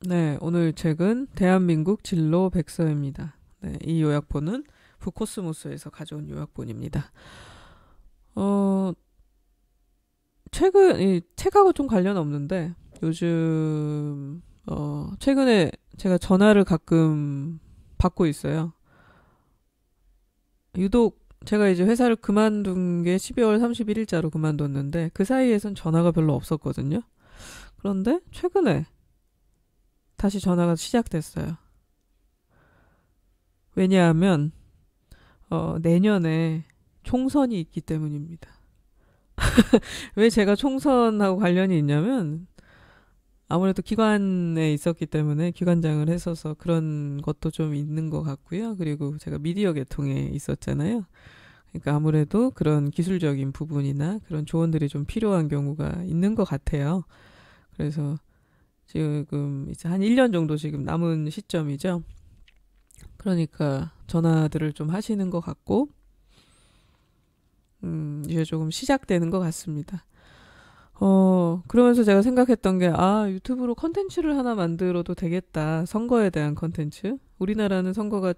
네, 오늘 책은 대한민국 진로 백서입니다. 네, 이 요약본은 북코스모스에서 가져온 요약본입니다. 어, 이 책하고 좀 관련 없는데, 요즘, 최근에 제가 전화를 가끔 받고 있어요. 유독 제가 이제 회사를 그만둔 게 12월 31일자로 그만뒀는데, 그 사이에선 전화가 별로 없었거든요. 그런데 최근에 다시 전화가 시작됐어요. 왜냐하면, 내년에 총선이 있기 때문입니다. 왜 제가 총선하고 관련이 있냐면, 아무래도 기관에 있었기 때문에 기관장을 했어서 그런 것도 좀 있는 것 같고요. 그리고 제가 미디어 계통에 있었잖아요. 그러니까 아무래도 그런 기술적인 부분이나 그런 조언들이 좀 필요한 경우가 있는 것 같아요. 그래서 지금 이제 한 1년 정도 지금 남은 시점이죠. 그러니까 전화들을 좀 하시는 것 같고, 이제 조금 시작되는 것 같습니다. 그러면서 제가 생각했던 게, 유튜브로 컨텐츠를 하나 만들어도 되겠다. 선거에 대한 컨텐츠. 우리나라는 선거가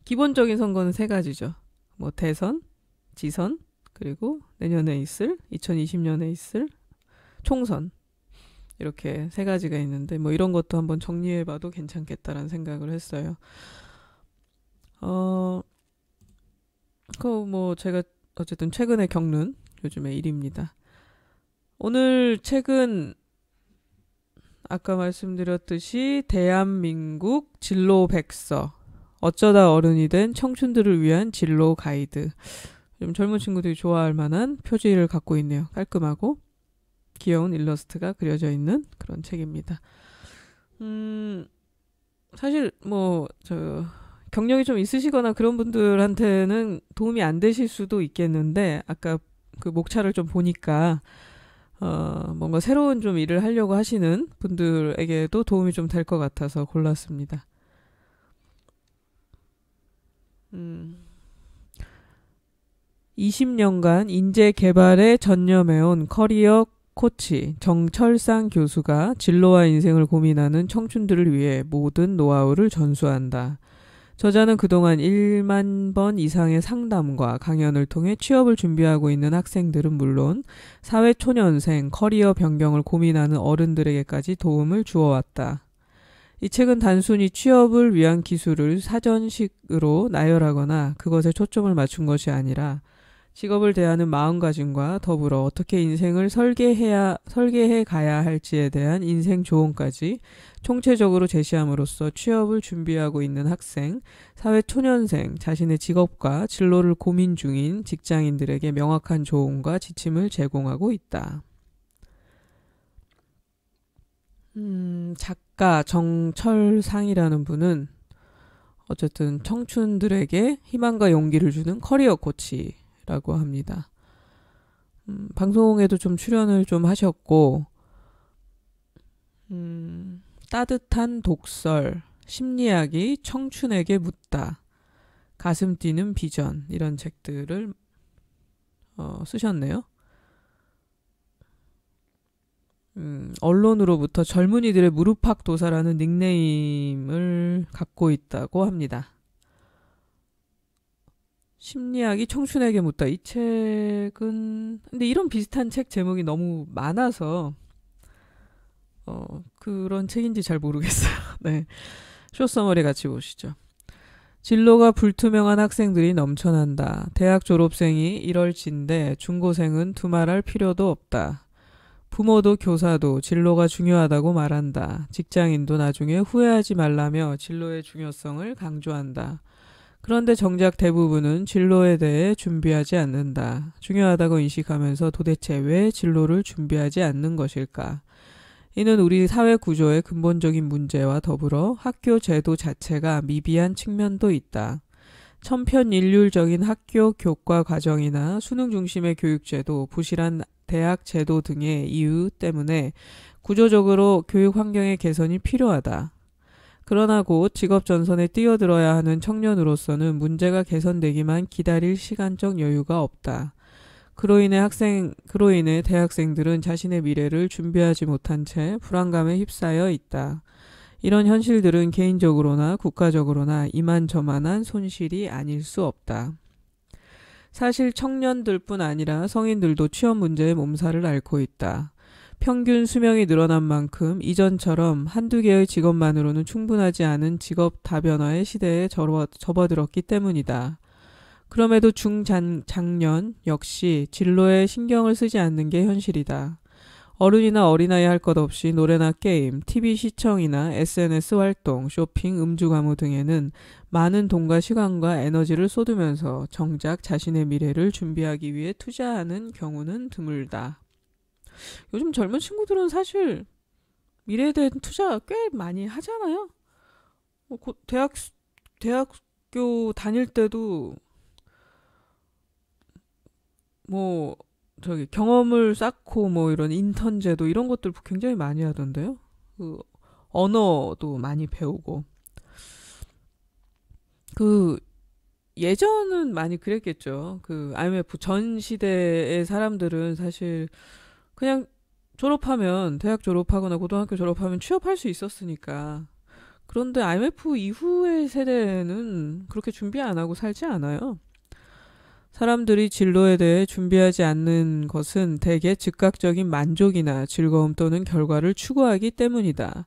기본적인 선거는 세 가지죠. 뭐, 대선, 지선, 그리고 내년에 있을, 2020년에 있을 총선. 이렇게 세 가지가 있는데, 뭐, 이런 것도 한번 정리해봐도 괜찮겠다라는 생각을 했어요. 어, 제가 어쨌든 최근에 겪는 요즘의 일입니다. 오늘 책은 아까 말씀드렸듯이 대한민국 진로 백서, 어쩌다 어른이 된 청춘들을 위한 진로 가이드. 좀 젊은 친구들이 좋아할 만한 표지를 갖고 있네요. 깔끔하고 귀여운 일러스트가 그려져 있는 그런 책입니다. 사실 경력이 좀 있으시거나 그런 분들한테는 도움이 안 되실 수도 있겠는데, 아까 그 목차를 좀 보니까 뭔가 새로운 좀 일을 하려고 하시는 분들에게도 도움이 좀 될 것 같아서 골랐습니다. 음, 20년간 인재 개발에 전념해온 커리어 코치 정철상 교수가 진로와 인생을 고민하는 청춘들을 위해 모든 노하우를 전수한다. 저자는 그동안 1만 번 이상의 상담과 강연을 통해 취업을 준비하고 있는 학생들은 물론 사회초년생, 커리어 변경을 고민하는 어른들에게까지 도움을 주어왔다. 이 책은 단순히 취업을 위한 기술을 사전식으로 나열하거나 그것에 초점을 맞춘 것이 아니라 직업을 대하는 마음가짐과 더불어 어떻게 인생을 설계해 가야 할지에 대한 인생 조언까지 총체적으로 제시함으로써 취업을 준비하고 있는 학생, 사회 초년생, 자신의 직업과 진로를 고민 중인 직장인들에게 명확한 조언과 지침을 제공하고 있다. 작가 정철상이라는 분은 어쨌든 청춘들에게 희망과 용기를 주는 커리어 코치라고 합니다. 방송에도 좀 출연을 좀 하셨고, 따뜻한 독설, 심리학이 청춘에게 묻다, 가슴 뛰는 비전, 이런 책들을 쓰셨네요. 언론으로부터 젊은이들의 무릎팍 도사라는 닉네임을 갖고 있다고 합니다. 심리학이 청춘에게 묻다. 이 책은 근데 이런 비슷한 책 제목이 너무 많아서 그런 책인지 잘 모르겠어요. 네. 쇼 서머리 같이 보시죠. 진로가 불투명한 학생들이 넘쳐난다. 대학 졸업생이 이럴진데 중고생은 두말할 필요도 없다. 부모도 교사도 진로가 중요하다고 말한다. 직장인도 나중에 후회하지 말라며 진로의 중요성을 강조한다. 그런데 정작 대부분은 진로에 대해 준비하지 않는다. 중요하다고 인식하면서 도대체 왜 진로를 준비하지 않는 것일까? 이는 우리 사회 구조의 근본적인 문제와 더불어 학교 제도 자체가 미비한 측면도 있다. 천편일률적인 학교 교과 과정이나 수능 중심의 교육제도, 부실한 대학 제도 등의 이유 때문에 구조적으로 교육 환경의 개선이 필요하다. 그러나 곧 직업 전선에 뛰어들어야 하는 청년으로서는 문제가 개선되기만 기다릴 시간적 여유가 없다. 그로 인해 대학생들은 자신의 미래를 준비하지 못한 채 불안감에 휩싸여 있다. 이런 현실들은 개인적으로나 국가적으로나 이만저만한 손실이 아닐 수 없다. 사실 청년들뿐 아니라 성인들도 취업 문제에 몸살을 앓고 있다. 평균 수명이 늘어난 만큼 이전처럼 한두 개의 직업만으로는 충분하지 않은 직업 다변화의 시대에 접어들었기 때문이다. 그럼에도 중장년 역시 진로에 신경을 쓰지 않는 게 현실이다. 어른이나 어린아이 할 것 없이 노래나 게임, TV 시청이나 SNS 활동, 쇼핑, 음주 가무 등에는 많은 돈과 시간과 에너지를 쏟으면서 정작 자신의 미래를 준비하기 위해 투자하는 경우는 드물다. 요즘 젊은 친구들은 사실 미래에 대한 투자 꽤 많이 하잖아요. 대학교 다닐 때도 뭐 저기 경험을 쌓고 뭐 이런 인턴제도 이런 것들 굉장히 많이 하던데요. 그 언어도 많이 배우고 그 예전은 많이 그랬겠죠. 그 IMF 전 시대의 사람들은 사실 그냥 졸업하면 대학 졸업하거나 고등학교 졸업하면 취업할 수 있었으니까. 그런데 IMF 이후의 세대는 그렇게 준비 안 하고 살지 않아요. 사람들이 진로에 대해 준비하지 않는 것은 대개 즉각적인 만족이나 즐거움 또는 결과를 추구하기 때문이다.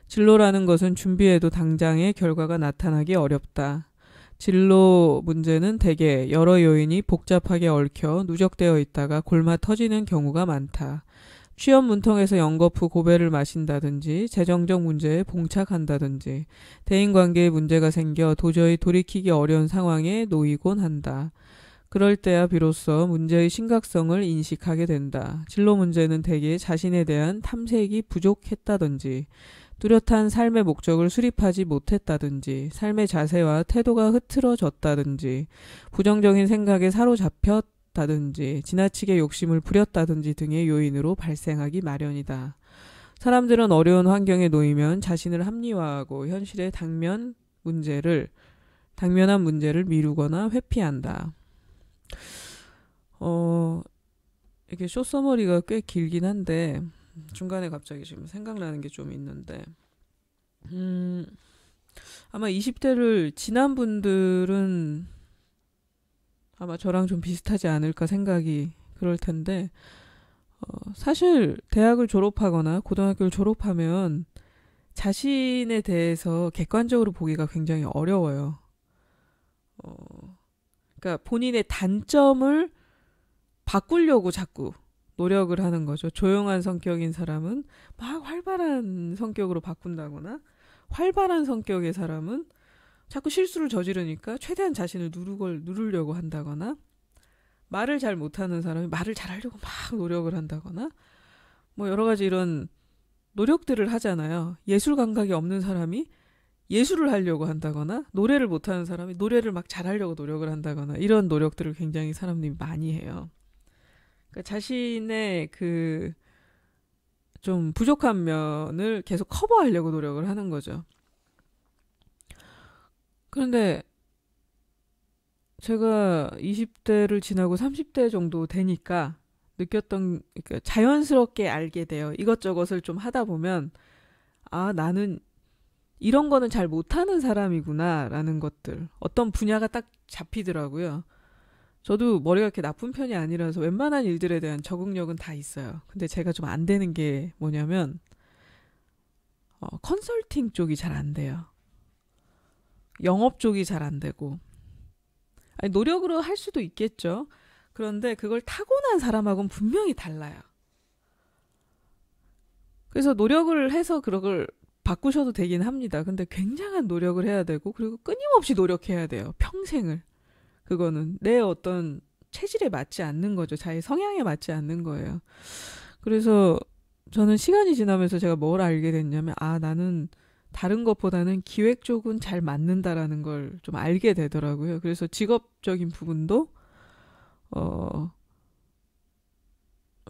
진로라는 것은 준비해도 당장의 결과가 나타나기 어렵다. 진로 문제는 대개 여러 요인이 복잡하게 얽혀 누적되어 있다가 골마 터지는 경우가 많다. 취업 문턱에서 연거푸 고배를 마신다든지 재정적 문제에 봉착한다든지 대인관계에 문제가 생겨 도저히 돌이키기 어려운 상황에 놓이곤 한다. 그럴 때야 비로소 문제의 심각성을 인식하게 된다. 진로 문제는 대개 자신에 대한 탐색이 부족했다든지 뚜렷한 삶의 목적을 수립하지 못했다든지 삶의 자세와 태도가 흐트러졌다든지 부정적인 생각에 사로잡혔다든지 지나치게 욕심을 부렸다든지 등의 요인으로 발생하기 마련이다. 사람들은 어려운 환경에 놓이면 자신을 합리화하고 현실의 당면한 문제를 미루거나 회피한다. 이게 쇼 서머리가 꽤 길긴 한데 중간에 갑자기 지금 생각나는 게 좀 있는데 아마 20대를 지난 분들은 아마 저랑 좀 비슷하지 않을까 생각이 그럴 텐데 사실 대학을 졸업하거나 고등학교를 졸업하면 자신에 대해서 객관적으로 보기가 굉장히 어려워요. 그러니까 본인의 단점을 바꾸려고 자꾸 노력을 하는 거죠. 조용한 성격인 사람은 막 활발한 성격으로 바꾼다거나 활발한 성격의 사람은 자꾸 실수를 저지르니까 최대한 자신을 누르려고 한다거나 말을 잘 못하는 사람이 말을 잘하려고 막 노력을 한다거나 뭐 여러 가지 이런 노력들을 하잖아요. 예술 감각이 없는 사람이 예술을 하려고 한다거나 노래를 못하는 사람이 노래를 막 잘하려고 노력을 한다거나 이런 노력들을 굉장히 사람들이 많이 해요. 그러니까 자신의 그 좀 부족한 면을 계속 커버하려고 노력을 하는 거죠. 그런데 제가 20대를 지나고 30대 정도 되니까 느꼈던 그러니까 자연스럽게 알게 돼요. 이것저것을 좀 하다 보면 아 나는 이런 거는 잘 못하는 사람이구나 라는 것들 어떤 분야가 딱 잡히더라고요. 저도 머리가 그렇게 나쁜 편이 아니라서 웬만한 일들에 대한 적응력은 다 있어요. 근데 제가 좀 안 되는 게 뭐냐면 컨설팅 쪽이 잘 안 돼요. 영업 쪽이 잘 안 되고 아니, 노력으로 할 수도 있겠죠. 그런데 그걸 타고난 사람하고는 분명히 달라요. 그래서 노력을 해서 그걸 바꾸셔도 되긴 합니다. 근데 굉장한 노력을 해야 되고 그리고 끊임없이 노력해야 돼요. 평생을. 그거는 내 어떤 체질에 맞지 않는 거죠. 자기 성향에 맞지 않는 거예요. 그래서 저는 시간이 지나면서 제가 뭘 알게 됐냐면 나는 다른 것보다는 기획 쪽은 잘 맞는다라는 걸 좀 알게 되더라고요. 그래서 직업적인 부분도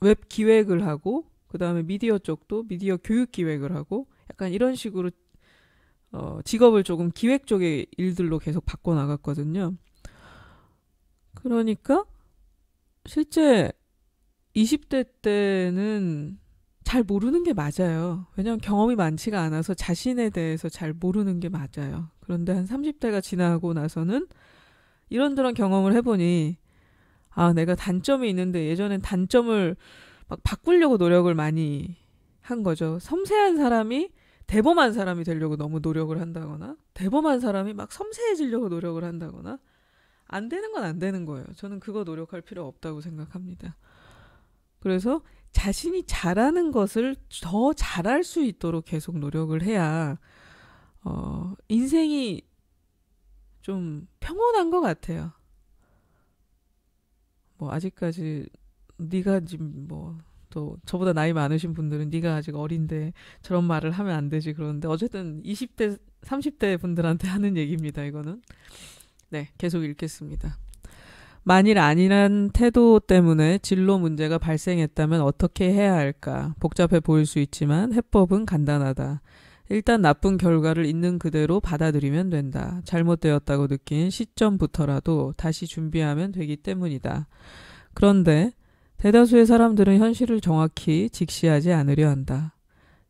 웹 기획을 하고 그 다음에 미디어 쪽도 미디어 교육 기획을 하고 약간 이런 식으로 직업을 조금 기획 쪽의 일들로 계속 바꿔나갔거든요. 그러니까 실제 20대 때는 잘 모르는 게 맞아요. 왜냐하면 경험이 많지가 않아서 자신에 대해서 잘 모르는 게 맞아요. 그런데 한 30대가 지나고 나서는 이런저런 경험을 해보니 아, 내가 단점이 있는데 예전엔 단점을 막 바꾸려고 노력을 많이 한 거죠. 섬세한 사람이 대범한 사람이 되려고 너무 노력을 한다거나 대범한 사람이 막 섬세해지려고 노력을 한다거나 안 되는 건 안 되는 거예요. 저는 그거 노력할 필요 없다고 생각합니다. 그래서 자신이 잘하는 것을 더 잘할 수 있도록 계속 노력을 해야 인생이 좀 평온한 것 같아요. 뭐 아직까지 네가 지금 뭐 또 저보다 나이 많으신 분들은 네가 아직 어린데 저런 말을 하면 안 되지 그러는데 어쨌든 20대 30대 분들한테 하는 얘기입니다. 이거는. 네, 계속 읽겠습니다. 만일 아니란 태도 때문에 진로 문제가 발생했다면 어떻게 해야 할까? 복잡해 보일 수 있지만 해법은 간단하다. 일단 나쁜 결과를 있는 그대로 받아들이면 된다. 잘못되었다고 느낀 시점부터라도 다시 준비하면 되기 때문이다. 그런데 대다수의 사람들은 현실을 정확히 직시하지 않으려 한다.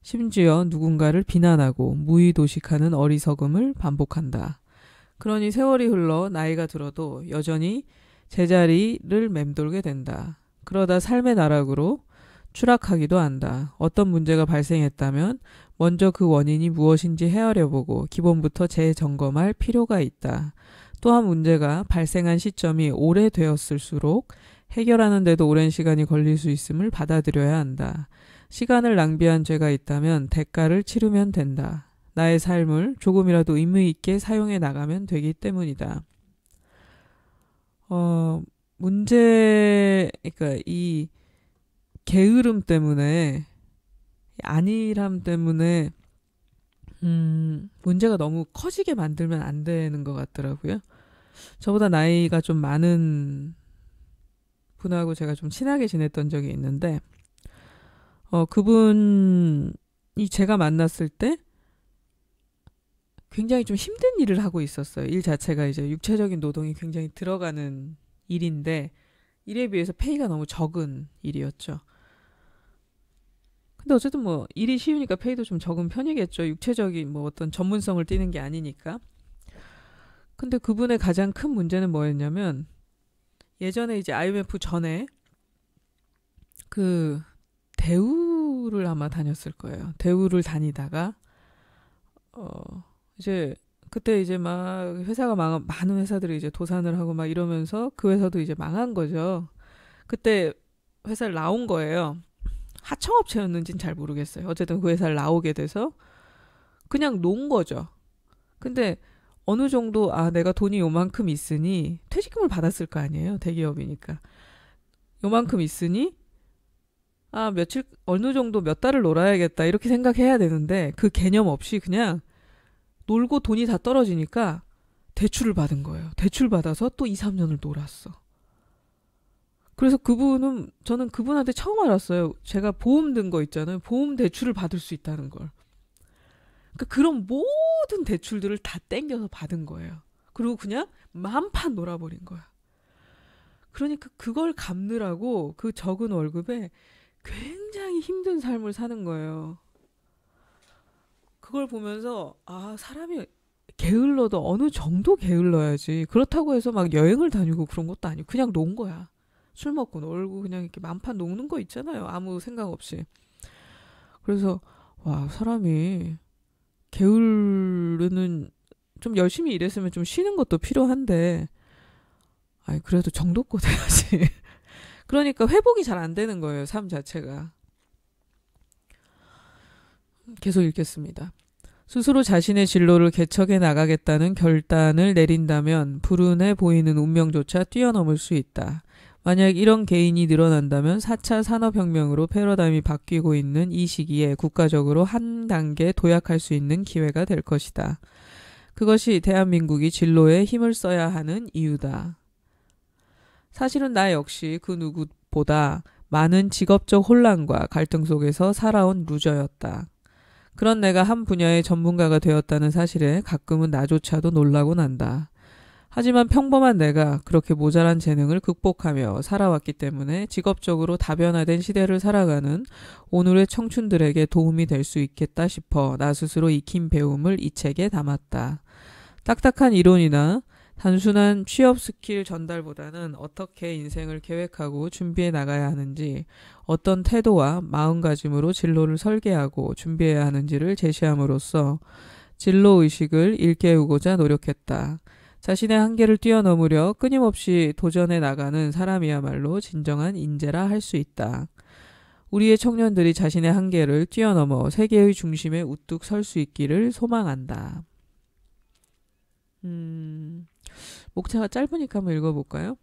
심지어 누군가를 비난하고 무의도식하는 어리석음을 반복한다. 그러니 세월이 흘러 나이가 들어도 여전히 제자리를 맴돌게 된다. 그러다 삶의 나락으로 추락하기도 한다. 어떤 문제가 발생했다면 먼저 그 원인이 무엇인지 헤아려보고 기본부터 재점검할 필요가 있다. 또한 문제가 발생한 시점이 오래되었을수록 해결하는 데도 오랜 시간이 걸릴 수 있음을 받아들여야 한다. 시간을 낭비한 죄가 있다면 대가를 치르면 된다. 나의 삶을 조금이라도 의미 있게 사용해 나가면 되기 때문이다. 그러니까 이 게으름 때문에, 안일함 때문에, 문제가 너무 커지게 만들면 안 되는 것 같더라고요. 저보다 나이가 좀 많은 분하고 제가 좀 친하게 지냈던 적이 있는데, 그분이 제가 만났을 때 굉장히 좀 힘든 일을 하고 있었어요. 일 자체가 이제 육체적인 노동이 굉장히 들어가는 일인데, 일에 비해서 페이가 너무 적은 일이었죠. 근데 어쨌든 뭐 일이 쉬우니까 페이도 좀 적은 편이겠죠. 육체적인 뭐 어떤 전문성을 띠는 게 아니니까. 근데 그분의 가장 큰 문제는 뭐였냐면, 예전에 이제 IMF 전에 그 대우를 아마 다녔을 거예요. 대우를 다니다가 이제 그때 이제 막 회사가 많은 회사들이 이제 도산을 하고 막 이러면서 그 회사도 이제 망한 거죠. 그때 회사를 나온 거예요. 하청업체였는지는 잘 모르겠어요. 어쨌든 그 회사를 나오게 돼서 그냥 놓은 거죠. 근데 어느 정도 내가 돈이 요만큼 있으니 퇴직금을 받았을 거 아니에요. 대기업이니까. 요만큼 있으니 며칠 어느 정도 몇 달을 놀아야겠다 이렇게 생각해야 되는데 그 개념 없이 그냥 놀고 돈이 다 떨어지니까 대출을 받은 거예요. 대출 받아서 또 2, 3년을 놀았어. 그래서 저는 그분한테 처음 알았어요. 제가 보험 든 거 있잖아요. 보험 대출을 받을 수 있다는 걸. 그러니까 그런 모든 대출들을 다 땡겨서 받은 거예요. 그리고 그냥 만판 놀아버린 거야. 그러니까 그걸 갚느라고 그 적은 월급에 굉장히 힘든 삶을 사는 거예요. 그걸 보면서 사람이 게을러도 어느 정도 게을러야지. 그렇다고 해서 막 여행을 다니고 그런 것도 아니고 그냥 논 거야. 술 먹고 놀고 그냥 이렇게 만판 녹는 거 있잖아요. 아무 생각 없이. 그래서 사람이 게으르는, 좀 열심히 일했으면 좀 쉬는 것도 필요한데 그래도 정도껏 해야지. 그러니까 회복이 잘 안 되는 거예요. 삶 자체가. 계속 읽겠습니다. 스스로 자신의 진로를 개척해 나가겠다는 결단을 내린다면 불운해 보이는 운명조차 뛰어넘을 수 있다. 만약 이런 개인이 늘어난다면 4차 산업혁명으로 패러다임이 바뀌고 있는 이 시기에 국가적으로 한 단계 도약할 수 있는 기회가 될 것이다. 그것이 대한민국이 진로에 힘을 써야 하는 이유다. 사실은 나 역시 그 누구보다 많은 직업적 혼란과 갈등 속에서 살아온 루저였다. 그런 내가 한 분야의 전문가가 되었다는 사실에 가끔은 나조차도 놀라곤 한다. 하지만 평범한 내가 그렇게 모자란 재능을 극복하며 살아왔기 때문에 직업적으로 다변화된 시대를 살아가는 오늘의 청춘들에게 도움이 될 수 있겠다 싶어 나 스스로 익힌 배움을 이 책에 담았다. 딱딱한 이론이나 단순한 취업 스킬 전달보다는 어떻게 인생을 계획하고 준비해 나가야 하는지, 어떤 태도와 마음가짐으로 진로를 설계하고 준비해야 하는지를 제시함으로써 진로 의식을 일깨우고자 노력했다. 자신의 한계를 뛰어넘으려 끊임없이 도전해 나가는 사람이야말로 진정한 인재라 할 수 있다. 우리의 청년들이 자신의 한계를 뛰어넘어 세계의 중심에 우뚝 설 수 있기를 소망한다. 목차가 짧으니까 한번 읽어볼까요?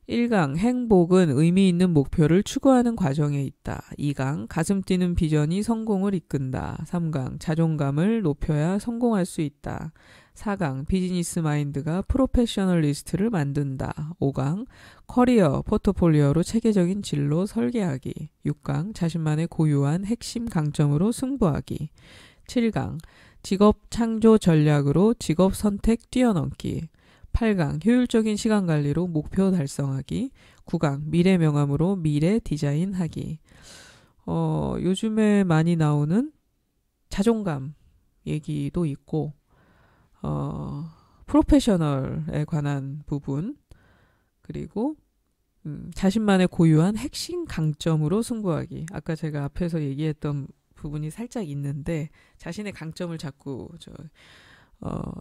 1강 행복은 의미 있는 목표를 추구하는 과정에 있다. 2강 가슴 뛰는 비전이 성공을 이끈다. 3강 자존감을 높여야 성공할 수 있다. 4강 비즈니스 마인드가 프로페셔널리스트를 만든다. 5강 커리어 포트폴리오로 체계적인 진로 설계하기. 6강 자신만의 고유한 핵심 강점으로 승부하기. 7강 직업 창조 전략으로 직업 선택 뛰어넘기. 8강 효율적인 시간 관리로 목표 달성하기. 9강 미래 명함으로 미래 디자인하기. 요즘에 많이 나오는 자존감 얘기도 있고, 프로페셔널에 관한 부분, 그리고 자신만의 고유한 핵심 강점으로 승부하기. 아까 제가 앞에서 얘기했던 부분이 살짝 있는데, 자신의 강점을 자꾸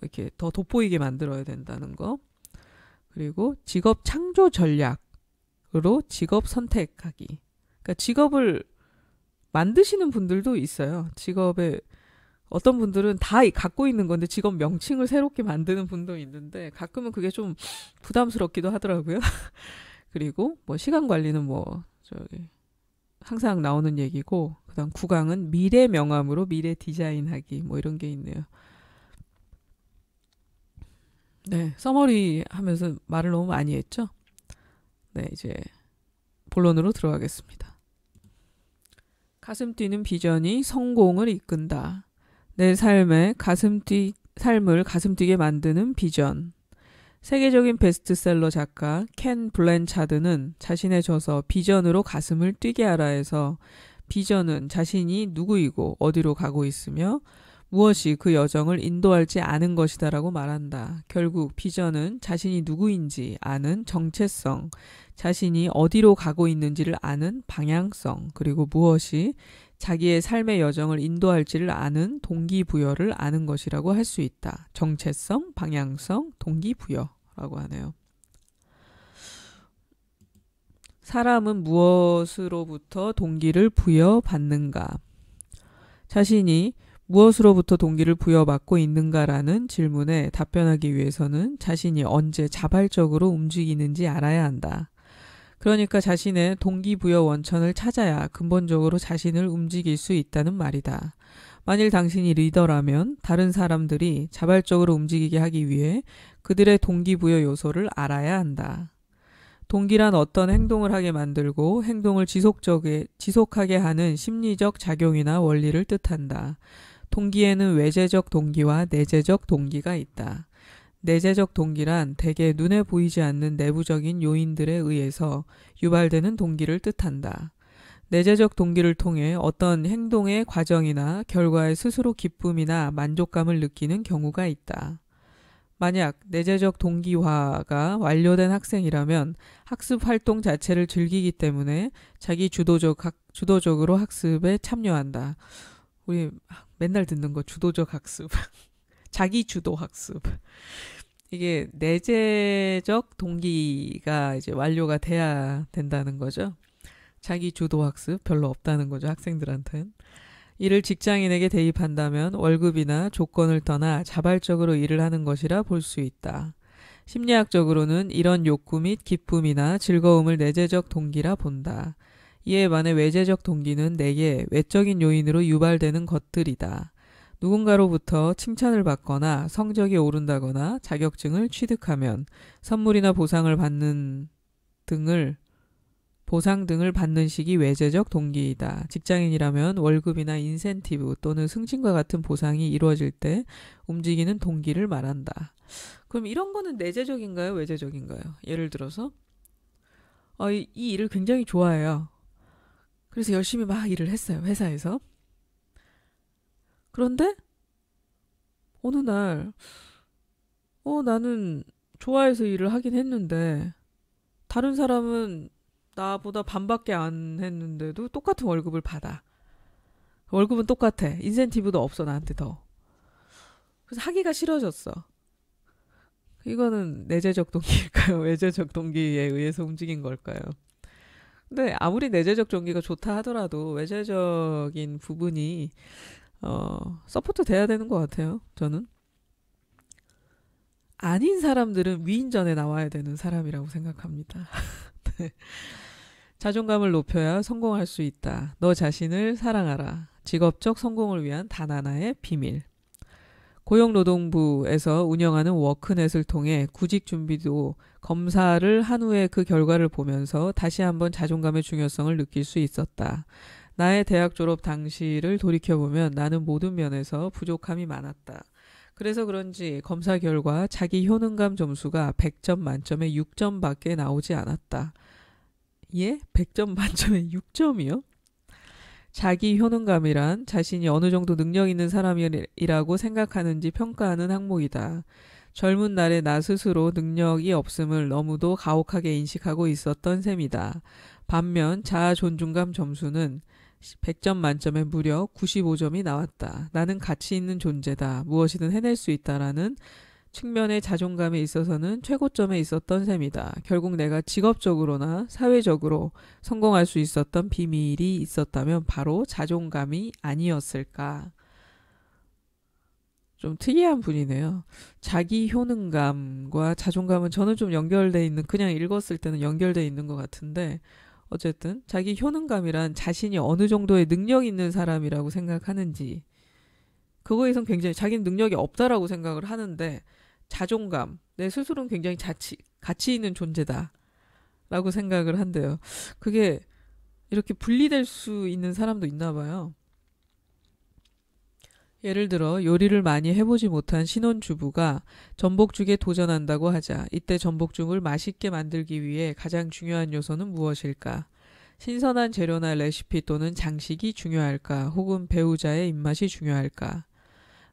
이렇게 더 돋보이게 만들어야 된다는 거. 그리고 직업 창조 전략으로 직업 선택하기. 그러니까 직업을 만드시는 분들도 있어요. 직업에 어떤 분들은 다 갖고 있는 건데 직업 명칭을 새롭게 만드는 분도 있는데, 가끔은 그게 좀 부담스럽기도 하더라고요. 그리고 뭐 시간 관리는 항상 나오는 얘기고, 그다음 9강은 미래 명함으로 미래 디자인하기, 뭐 이런 게 있네요. 네, 서머리 하면서 말을 너무 많이 했죠? 네, 이제 본론으로 들어가겠습니다. 가슴 뛰는 비전이 성공을 이끈다. 내 삶을 가슴 뛰게 만드는 비전. 세계적인 베스트셀러 작가 켄 블랜차드는 자신의 저서 비전으로 가슴을 뛰게 하라에서 비전은 자신이 누구이고 어디로 가고 있으며 무엇이 그 여정을 인도할지 아는 것이다라고 말한다. 결국 비전은 자신이 누구인지 아는 정체성, 자신이 어디로 가고 있는지를 아는 방향성, 그리고 무엇이 자기의 삶의 여정을 인도할지를 아는 동기부여를 아는 것이라고 할 수 있다. 정체성, 방향성, 동기부여라고 하네요. 사람은 무엇으로부터 동기를 부여받는가? 자신이 무엇으로부터 동기를 부여받고 있는가라는 질문에 답변하기 위해서는 자신이 언제 자발적으로 움직이는지 알아야 한다. 그러니까 자신의 동기부여 원천을 찾아야 근본적으로 자신을 움직일 수 있다는 말이다. 만일 당신이 리더라면 다른 사람들이 자발적으로 움직이게 하기 위해 그들의 동기부여 요소를 알아야 한다. 동기란 어떤 행동을 하게 만들고 행동을 지속하게 하는 심리적 작용이나 원리를 뜻한다. 동기에는 외재적 동기와 내재적 동기가 있다. 내재적 동기란 대개 눈에 보이지 않는 내부적인 요인들에 의해서 유발되는 동기를 뜻한다. 내재적 동기를 통해 어떤 행동의 과정이나 결과에 스스로 기쁨이나 만족감을 느끼는 경우가 있다. 만약 내재적 동기화가 완료된 학생이라면 학습 활동 자체를 즐기기 때문에 자기 주도적으로 학습에 참여한다. 우리 맨날 듣는 거 주도적 학습. 자기 주도 학습. 이게 내재적 동기가 이제 완료가 돼야 된다는 거죠. 자기 주도 학습 별로 없다는 거죠, 학생들한테는. 이를 직장인에게 대입한다면 월급이나 조건을 떠나 자발적으로 일을 하는 것이라 볼 수 있다. 심리학적으로는 이런 욕구 및 기쁨이나 즐거움을 내재적 동기라 본다. 이에 반해 외재적 동기는 내게 외적인 요인으로 유발되는 것들이다. 누군가로부터 칭찬을 받거나 성적이 오른다거나 자격증을 취득하면 선물이나 보상을 받는 등을 보상 등을 받는 식이 외재적 동기이다. 직장인이라면 월급이나 인센티브 또는 승진과 같은 보상이 이루어질 때 움직이는 동기를 말한다. 그럼 이런 거는 내재적인가요? 외재적인가요? 예를 들어서 이 일을 굉장히 좋아해요. 그래서 열심히 막 일을 했어요. 회사에서. 그런데 어느 날 나는 좋아해서 일을 하긴 했는데 다른 사람은 나보다 반밖에 안 했는데도 똑같은 월급을 받아. 월급은 똑같아. 인센티브도 없어 나한테 더. 그래서 하기가 싫어졌어. 이거는 내재적 동기일까요? 외재적 동기에 의해서 움직인 걸까요? 근데 아무리 내재적 동기가 좋다 하더라도 외재적인 부분이 서포트 돼야 되는 것 같아요. 저는. 아닌 사람들은 위인전에 나와야 되는 사람이라고 생각합니다. 네. 자존감을 높여야 성공할 수 있다. 너 자신을 사랑하라. 직업적 성공을 위한 단 하나의 비밀. 고용노동부에서 운영하는 워크넷을 통해 구직 준비도 검사를 한 후에 그 결과를 보면서 다시 한번 자존감의 중요성을 느낄 수 있었다. 나의 대학 졸업 당시를 돌이켜보면 나는 모든 면에서 부족함이 많았다. 그래서 그런지 검사 결과 자기 효능감 점수가 100점 만점에 6점밖에 나오지 않았다. 예? 100점 만점에 6점이요? 자기 효능감이란 자신이 어느 정도 능력 있는 사람이라고 생각하는지 평가하는 항목이다. 젊은 날의 나 스스로 능력이 없음을 너무도 가혹하게 인식하고 있었던 셈이다. 반면 자아 존중감 점수는 100점 만점에 무려 95점이 나왔다. 나는 가치 있는 존재다. 무엇이든 해낼 수 있다라는 측면의 자존감에 있어서는 최고점에 있었던 셈이다. 결국 내가 직업적으로나 사회적으로 성공할 수 있었던 비밀이 있었다면 바로 자존감이 아니었을까. 좀 특이한 분이네요. 자기 효능감과 자존감은 저는 좀 연결돼 있는, 그냥 읽었을 때는 연결돼 있는 것 같은데, 어쨌든 자기 효능감이란 자신이 어느 정도의 능력 있는 사람이라고 생각하는지, 그거에선 굉장히 자기는 능력이 없다라고 생각을 하는데, 자존감, 내 스스로는 굉장히 가치 있는 존재다 라고 생각을 한대요. 그게 이렇게 분리될 수 있는 사람도 있나 봐요. 예를 들어 요리를 많이 해보지 못한 신혼주부가 전복죽에 도전한다고 하자. 이때 전복죽을 맛있게 만들기 위해 가장 중요한 요소는 무엇일까? 신선한 재료나 레시피 또는 장식이 중요할까? 혹은 배우자의 입맛이 중요할까?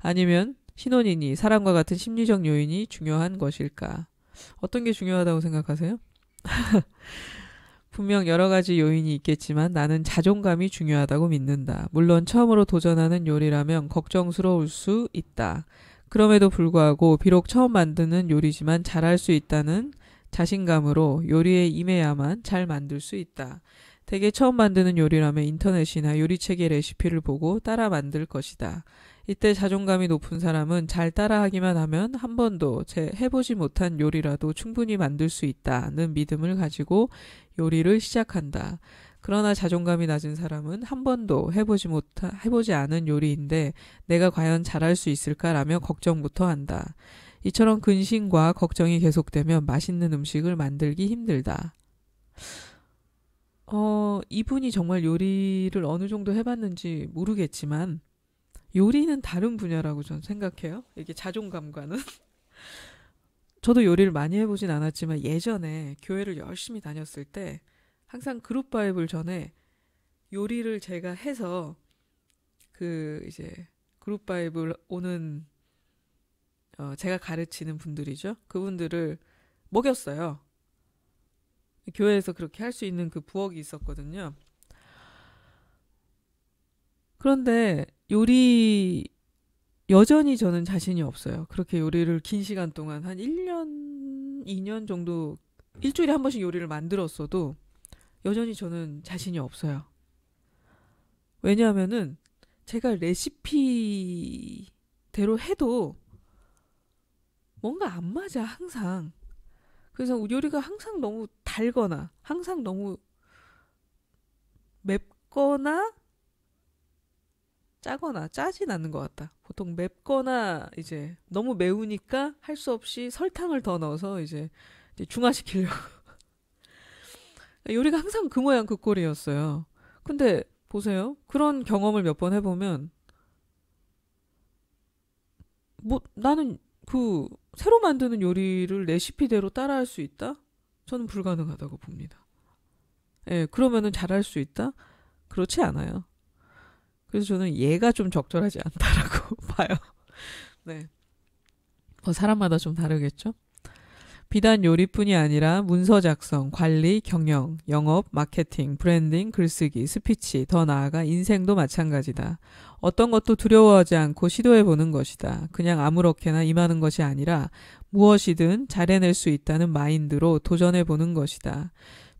아니면 신혼이니 사람과 같은 심리적 요인이 중요한 것일까? 어떤 게 중요하다고 생각하세요? 분명 여러 가지 요인이 있겠지만 나는 자존감이 중요하다고 믿는다. 물론 처음으로 도전하는 요리라면 걱정스러울 수 있다. 그럼에도 불구하고 비록 처음 만드는 요리지만 잘할 수 있다는 자신감으로 요리에 임해야만 잘 만들 수 있다. 대개 처음 만드는 요리라면 인터넷이나 요리책의 레시피를 보고 따라 만들 것이다. 이때 자존감이 높은 사람은 잘 따라하기만 하면 한 번도 해보지 못한 요리라도 충분히 만들 수 있다는 믿음을 가지고 요리를 시작한다. 그러나 자존감이 낮은 사람은 한 번도 해보지 않은 요리인데 내가 과연 잘할 수 있을까라며 걱정부터 한다. 이처럼 근심과 걱정이 계속되면 맛있는 음식을 만들기 힘들다. 이분이 정말 요리를 어느 정도 해봤는지 모르겠지만 요리는 다른 분야라고 저는 생각해요. 이게 자존감과는. 저도 요리를 많이 해보진 않았지만 예전에 교회를 열심히 다녔을 때 항상 그룹 바이블 전에 요리를 제가 해서 이제 그룹 바이블 오는 제가 가르치는 분들이죠. 그분들을 먹였어요. 교회에서 그렇게 할 수 있는 그 부엌이 있었거든요. 그런데 여전히 저는 자신이 없어요. 그렇게 요리를 긴 시간 동안 한 1년, 2년 정도 일주일에 한 번씩 요리를 만들었어도 여전히 저는 자신이 없어요. 왜냐하면은 제가 레시피대로 해도 뭔가 안 맞아, 항상. 그래서 요리가 항상 너무 달거나 항상 너무 맵거나 짜거나 짜진 않는 것 같다. 보통 맵거나 이제 너무 매우니까 할 수 없이 설탕을 더 넣어서 이제 중화시키려고. 요리가 항상 그 모양 그 꼴이었어요. 근데 보세요. 그런 경험을 몇 번 해보면 뭐 나는 그 새로 만드는 요리를 레시피대로 따라할 수 있다? 저는 불가능하다고 봅니다. 예, 그러면은 잘할 수 있다? 그렇지 않아요. 그래서 저는 얘가 좀 적절하지 않다라고 봐요. 네. 뭐 사람마다 좀 다르겠죠? 비단 요리뿐이 아니라 문서 작성, 관리, 경영, 영업, 마케팅, 브랜딩, 글쓰기, 스피치, 더 나아가 인생도 마찬가지다. 어떤 것도 두려워하지 않고 시도해보는 것이다. 그냥 아무렇게나 임하는 것이 아니라 무엇이든 잘해낼 수 있다는 마인드로 도전해보는 것이다.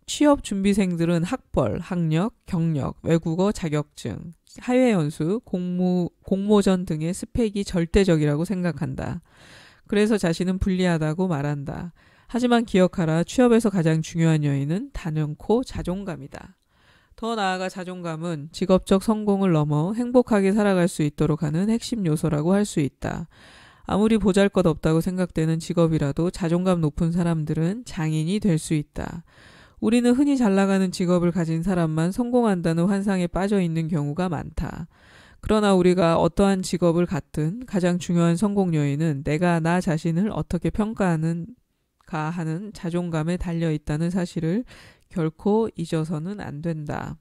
취업 준비생들은 학벌, 학력, 경력, 외국어 자격증, 해외 연수, 공모전 등의 스펙이 절대적이라고 생각한다. 그래서 자신은 불리하다고 말한다. 하지만 기억하라. 취업에서 가장 중요한 요인은 단연코 자존감이다. 더 나아가 자존감은 직업적 성공을 넘어 행복하게 살아갈 수 있도록 하는 핵심 요소라고 할 수 있다. 아무리 보잘것없다고 생각되는 직업이라도 자존감 높은 사람들은 장인이 될 수 있다. 우리는 흔히 잘 나가는 직업을 가진 사람만 성공한다는 환상에 빠져 있는 경우가 많다. 그러나 우리가 어떠한 직업을 갖든 가장 중요한 성공 요인은 내가 나 자신을 어떻게 평가하는가 하는 자존감에 달려 있다는 사실을 결코 잊어서는 안 된다.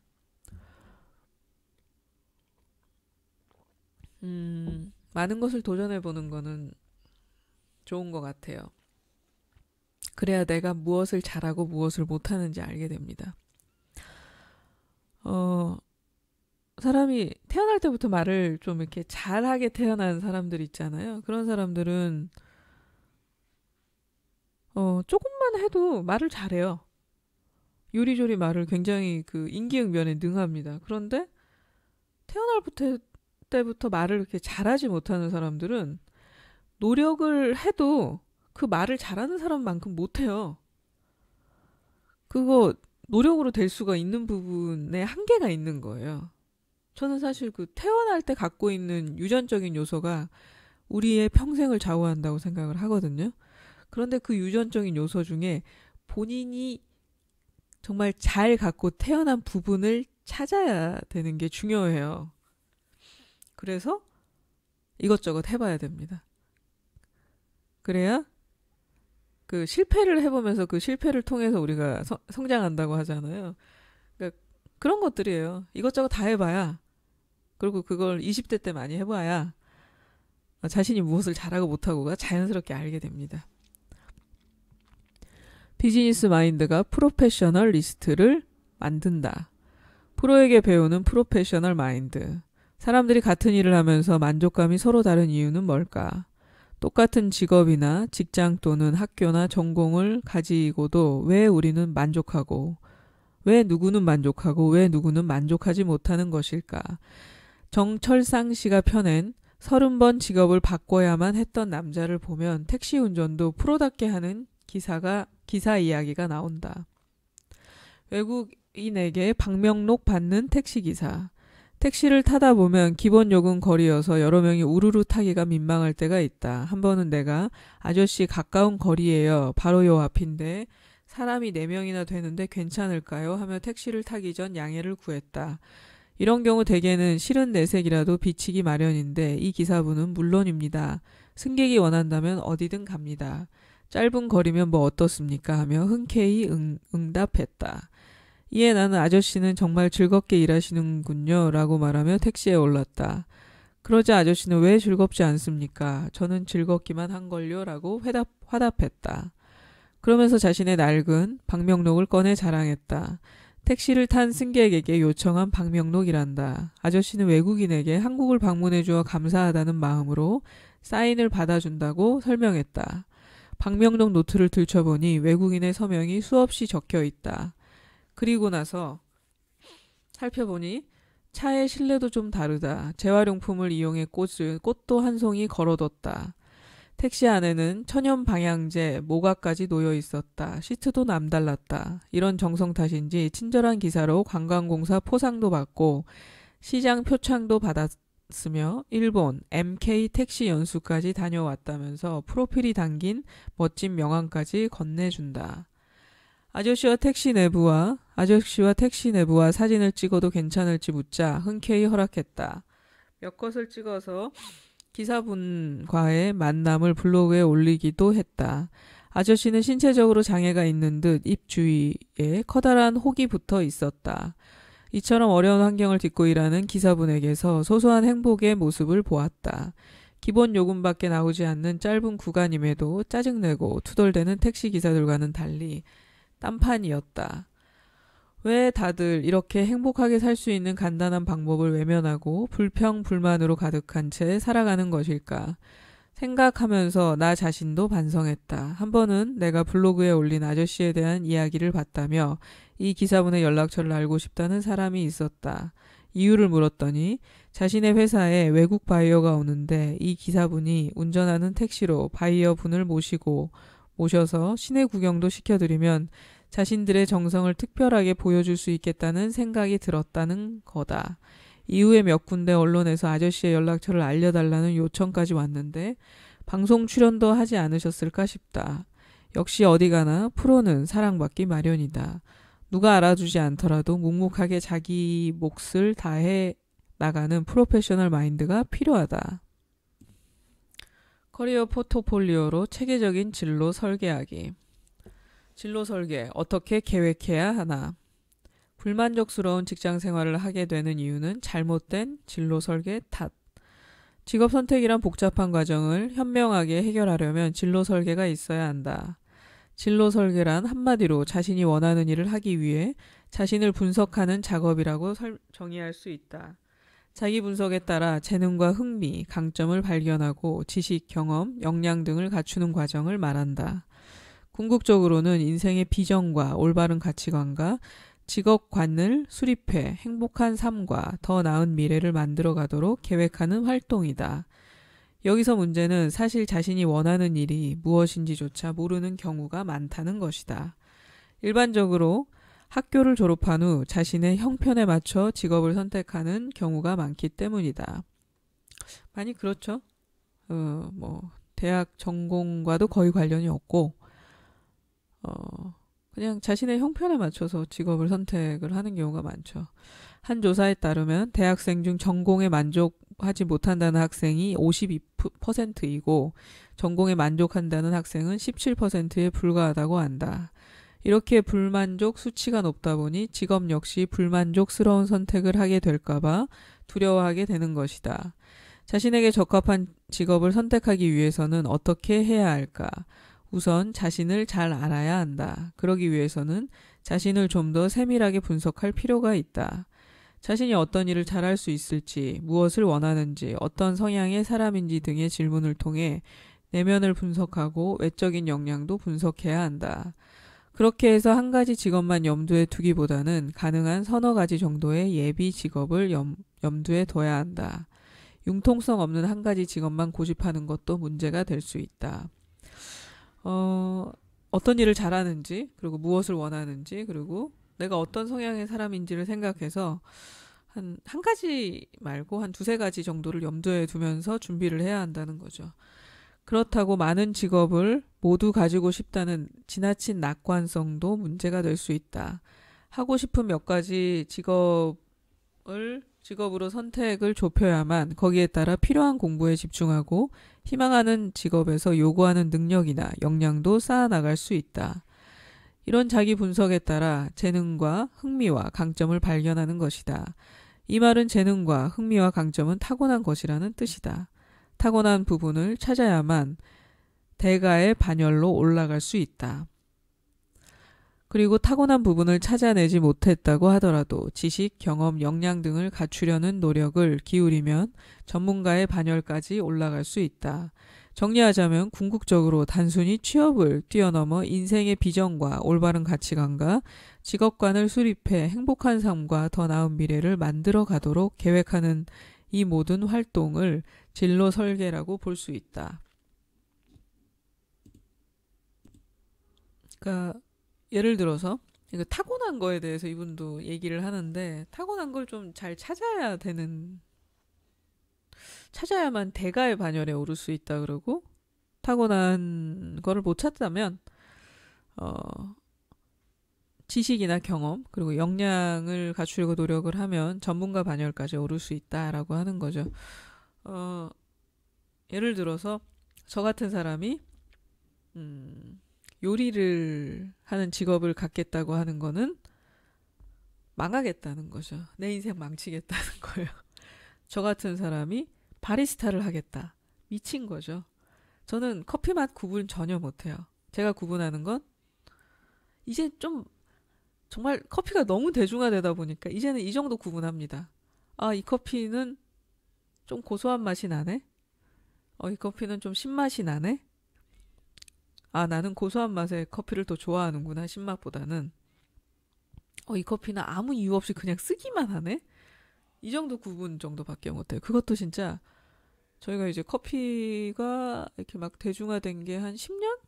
많은 것을 도전해보는 거는 좋은 것 같아요. 그래야 내가 무엇을 잘하고 무엇을 못하는지 알게 됩니다. 사람이 태어날 때부터 말을 좀 이렇게 잘하게 태어난 사람들 있잖아요. 그런 사람들은 조금만 해도 말을 잘해요. 요리조리 말을 굉장히 그 인기응변에 능합니다. 그런데 태어날 때부터 말을 이렇게 잘하지 못하는 사람들은 노력을 해도 그 말을 잘하는 사람만큼 못해요. 그거 노력으로 될 수가 있는 부분에 한계가 있는 거예요. 저는 사실 그 태어날 때 갖고 있는 유전적인 요소가 우리의 평생을 좌우한다고 생각을 하거든요. 그런데 그 유전적인 요소 중에 본인이 정말 잘 갖고 태어난 부분을 찾아야 되는 게 중요해요. 그래서 이것저것 해봐야 됩니다. 그래야 그 실패를 해보면서 그 실패를 통해서 우리가 성장한다고 하잖아요. 그러니까 그런 것들이에요. 이것저것 다 해봐야, 그리고 그걸 20대 때 많이 해봐야 자신이 무엇을 잘하고 못하고가 자연스럽게 알게 됩니다. 비즈니스 마인드가 프로페셔널 리스트를 만든다. 프로에게 배우는 프로페셔널 마인드. 사람들이 같은 일을 하면서 만족감이 서로 다른 이유는 뭘까? 똑같은 직업이나 직장 또는 학교나 전공을 가지고도 왜 우리는 만족하고, 왜 누구는 만족하고 왜 누구는 만족하지 못하는 것일까? 정철상 씨가 펴낸 30번 직업을 바꿔야만 했던 남자를 보면 택시 운전도 프로답게 하는 기사 이야기가 나온다. 외국인에게 방명록 받는 택시기사. 택시를 타다 보면 기본 요금 거리여서 여러 명이 우르르 타기가 민망할 때가 있다. 한 번은 내가 아저씨 가까운 거리예요. 바로 요 앞인데 사람이 4명이나 되는데 괜찮을까요? 하며 택시를 타기 전 양해를 구했다. 이런 경우 대개는 싫은 내색이라도 비치기 마련인데 이 기사분은 물론입니다. 승객이 원한다면 어디든 갑니다. 짧은 거리면 뭐 어떻습니까? 하며 흔쾌히 응답했다. 이에 나는 아저씨는 정말 즐겁게 일하시는군요 라고 말하며 택시에 올랐다. 그러자 아저씨는 왜 즐겁지 않습니까? 저는 즐겁기만 한걸요 라고 화답했다. 그러면서 자신의 낡은 방명록을 꺼내 자랑했다. 택시를 탄 승객에게 요청한 방명록이란다. 아저씨는 외국인에게 한국을 방문해주어 감사하다는 마음으로 사인을 받아준다고 설명했다. 방명록 노트를 들춰보니 외국인의 서명이 수없이 적혀 있다. 그리고 나서 살펴보니 차의 실내도 좀 다르다. 재활용품을 이용해 꽃도 한 송이 걸어뒀다. 택시 안에는 천연 방향제, 모가까지 놓여 있었다. 시트도 남달랐다. 이런 정성 탓인지 친절한 기사로 관광공사 포상도 받고 시장 표창도 받았으며 일본 MK 택시 연수까지 다녀왔다면서 프로필이 담긴 멋진 명함까지 건네준다. 아저씨와 택시 내부와 사진을 찍어도 괜찮을지 묻자 흔쾌히 허락했다. 몇 컷을 찍어서 기사분과의 만남을 블로그에 올리기도 했다. 아저씨는 신체적으로 장애가 있는 듯 입 주위에 커다란 혹이 붙어 있었다. 이처럼 어려운 환경을 딛고 일하는 기사분에게서 소소한 행복의 모습을 보았다. 기본 요금밖에 나오지 않는 짧은 구간임에도 짜증내고 투덜대는 택시 기사들과는 달리 딴판이었다. 왜 다들 이렇게 행복하게 살 수 있는 간단한 방법을 외면하고 불평, 불만으로 가득한 채 살아가는 것일까? 생각하면서 나 자신도 반성했다. 한 번은 내가 블로그에 올린 아저씨에 대한 이야기를 봤다며 이 기사분의 연락처를 알고 싶다는 사람이 있었다. 이유를 물었더니 자신의 회사에 외국 바이어가 오는데 이 기사분이 운전하는 택시로 바이어 분을 모셔서 시내 구경도 시켜드리면 자신들의 정성을 특별하게 보여줄 수 있겠다는 생각이 들었다는 거다. 이후에 몇 군데 언론에서 아저씨의 연락처를 알려달라는 요청까지 왔는데 방송 출연도 하지 않으셨을까 싶다. 역시 어디 가나 프로는 사랑받기 마련이다. 누가 알아주지 않더라도 묵묵하게 자기 몫을 다해 나가는 프로페셔널 마인드가 필요하다. 커리어 포트폴리오로 체계적인 진로 설계하기. 진로 설계, 어떻게 계획해야 하나? 불만족스러운 직장 생활을 하게 되는 이유는 잘못된 진로 설계 탓. 직업 선택이란 복잡한 과정을 현명하게 해결하려면 진로 설계가 있어야 한다. 진로 설계란 한마디로 자신이 원하는 일을 하기 위해 자신을 분석하는 작업이라고 정의할 수 있다. 자기 분석에 따라 재능과 흥미, 강점을 발견하고 지식, 경험, 역량 등을 갖추는 과정을 말한다. 궁극적으로는 인생의 비전과 올바른 가치관과 직업관을 수립해 행복한 삶과 더 나은 미래를 만들어 가도록 계획하는 활동이다. 여기서 문제는 사실 자신이 원하는 일이 무엇인지조차 모르는 경우가 많다는 것이다. 일반적으로 학교를 졸업한 후 자신의 형편에 맞춰 직업을 선택하는 경우가 많기 때문이다. 많이 그렇죠. 대학 전공과도 거의 관련이 없고 그냥 자신의 형편에 맞춰서 직업을 선택을 하는 경우가 많죠. 한 조사에 따르면 대학생 중 전공에 만족하지 못한다는 학생이 52%이고 전공에 만족한다는 학생은 17%에 불과하다고 한다. 이렇게 불만족 수치가 높다 보니 직업 역시 불만족스러운 선택을 하게 될까봐 두려워하게 되는 것이다. 자신에게 적합한 직업을 선택하기 위해서는 어떻게 해야 할까? 우선 자신을 잘 알아야 한다. 그러기 위해서는 자신을 좀 더 세밀하게 분석할 필요가 있다. 자신이 어떤 일을 잘할 수 있을지, 무엇을 원하는지, 어떤 성향의 사람인지 등의 질문을 통해 내면을 분석하고 외적인 역량도 분석해야 한다. 그렇게 해서 한 가지 직업만 염두에 두기보다는 가능한 서너 가지 정도의 예비 직업을 염두에 둬야 한다. 융통성 없는 한 가지 직업만 고집하는 것도 문제가 될 수 있다. 어떤 일을 잘하는지, 그리고 무엇을 원하는지, 그리고 내가 어떤 성향의 사람인지를 생각해서 한 가지 말고 한 두세 가지 정도를 염두에 두면서 준비를 해야 한다는 거죠. 그렇다고 많은 직업을 모두 가지고 싶다는 지나친 낙관성도 문제가 될 수 있다. 하고 싶은 몇 가지 직업으로 선택을 좁혀야만 거기에 따라 필요한 공부에 집중하고 희망하는 직업에서 요구하는 능력이나 역량도 쌓아나갈 수 있다. 이런 자기 분석에 따라 재능과 흥미와 강점을 발견하는 것이다. 이 말은 재능과 흥미와 강점은 타고난 것이라는 뜻이다. 타고난 부분을 찾아야만 대가의 반열로 올라갈 수 있다. 그리고 타고난 부분을 찾아내지 못했다고 하더라도 지식, 경험, 역량 등을 갖추려는 노력을 기울이면 전문가의 반열까지 올라갈 수 있다. 정리하자면 궁극적으로 단순히 취업을 뛰어넘어 인생의 비전과 올바른 가치관과 직업관을 수립해 행복한 삶과 더 나은 미래를 만들어 가도록 계획하는 이 모든 활동을 진로 설계라고 볼 수 있다. 그러니까 예를 들어서 이거 타고난 거에 대해서 이분도 얘기를 하는데 타고난 걸 좀 잘 찾아야만 대가의 반열에 오를 수 있다 그러고 타고난 거를 못 찾다면 지식이나 경험 그리고 역량을 갖추려고 노력을 하면 전문가 반열까지 오를 수 있다라고 하는 거죠. 예를 들어서 저 같은 사람이 요리를 하는 직업을 갖겠다고 하는 거는 망하겠다는 거죠. 내 인생 망치겠다는 거예요. 저 같은 사람이 바리스타를 하겠다. 미친 거죠. 저는 커피 맛 구분 전혀 못해요. 제가 구분하는 건 이제 좀 정말 커피가 너무 대중화되다 보니까 이제는 이 정도 구분합니다. 아, 이 커피는 좀 고소한 맛이 나네? 이 커피는 좀 신맛이 나네? 아, 나는 고소한 맛의 커피를 더 좋아하는구나, 신맛보다는. 이 커피는 아무 이유 없이 그냥 쓰기만 하네? 이 정도 구분 정도밖에 못해요. 그것도 진짜 저희가 이제 커피가 이렇게 막 대중화된 게 한 10년?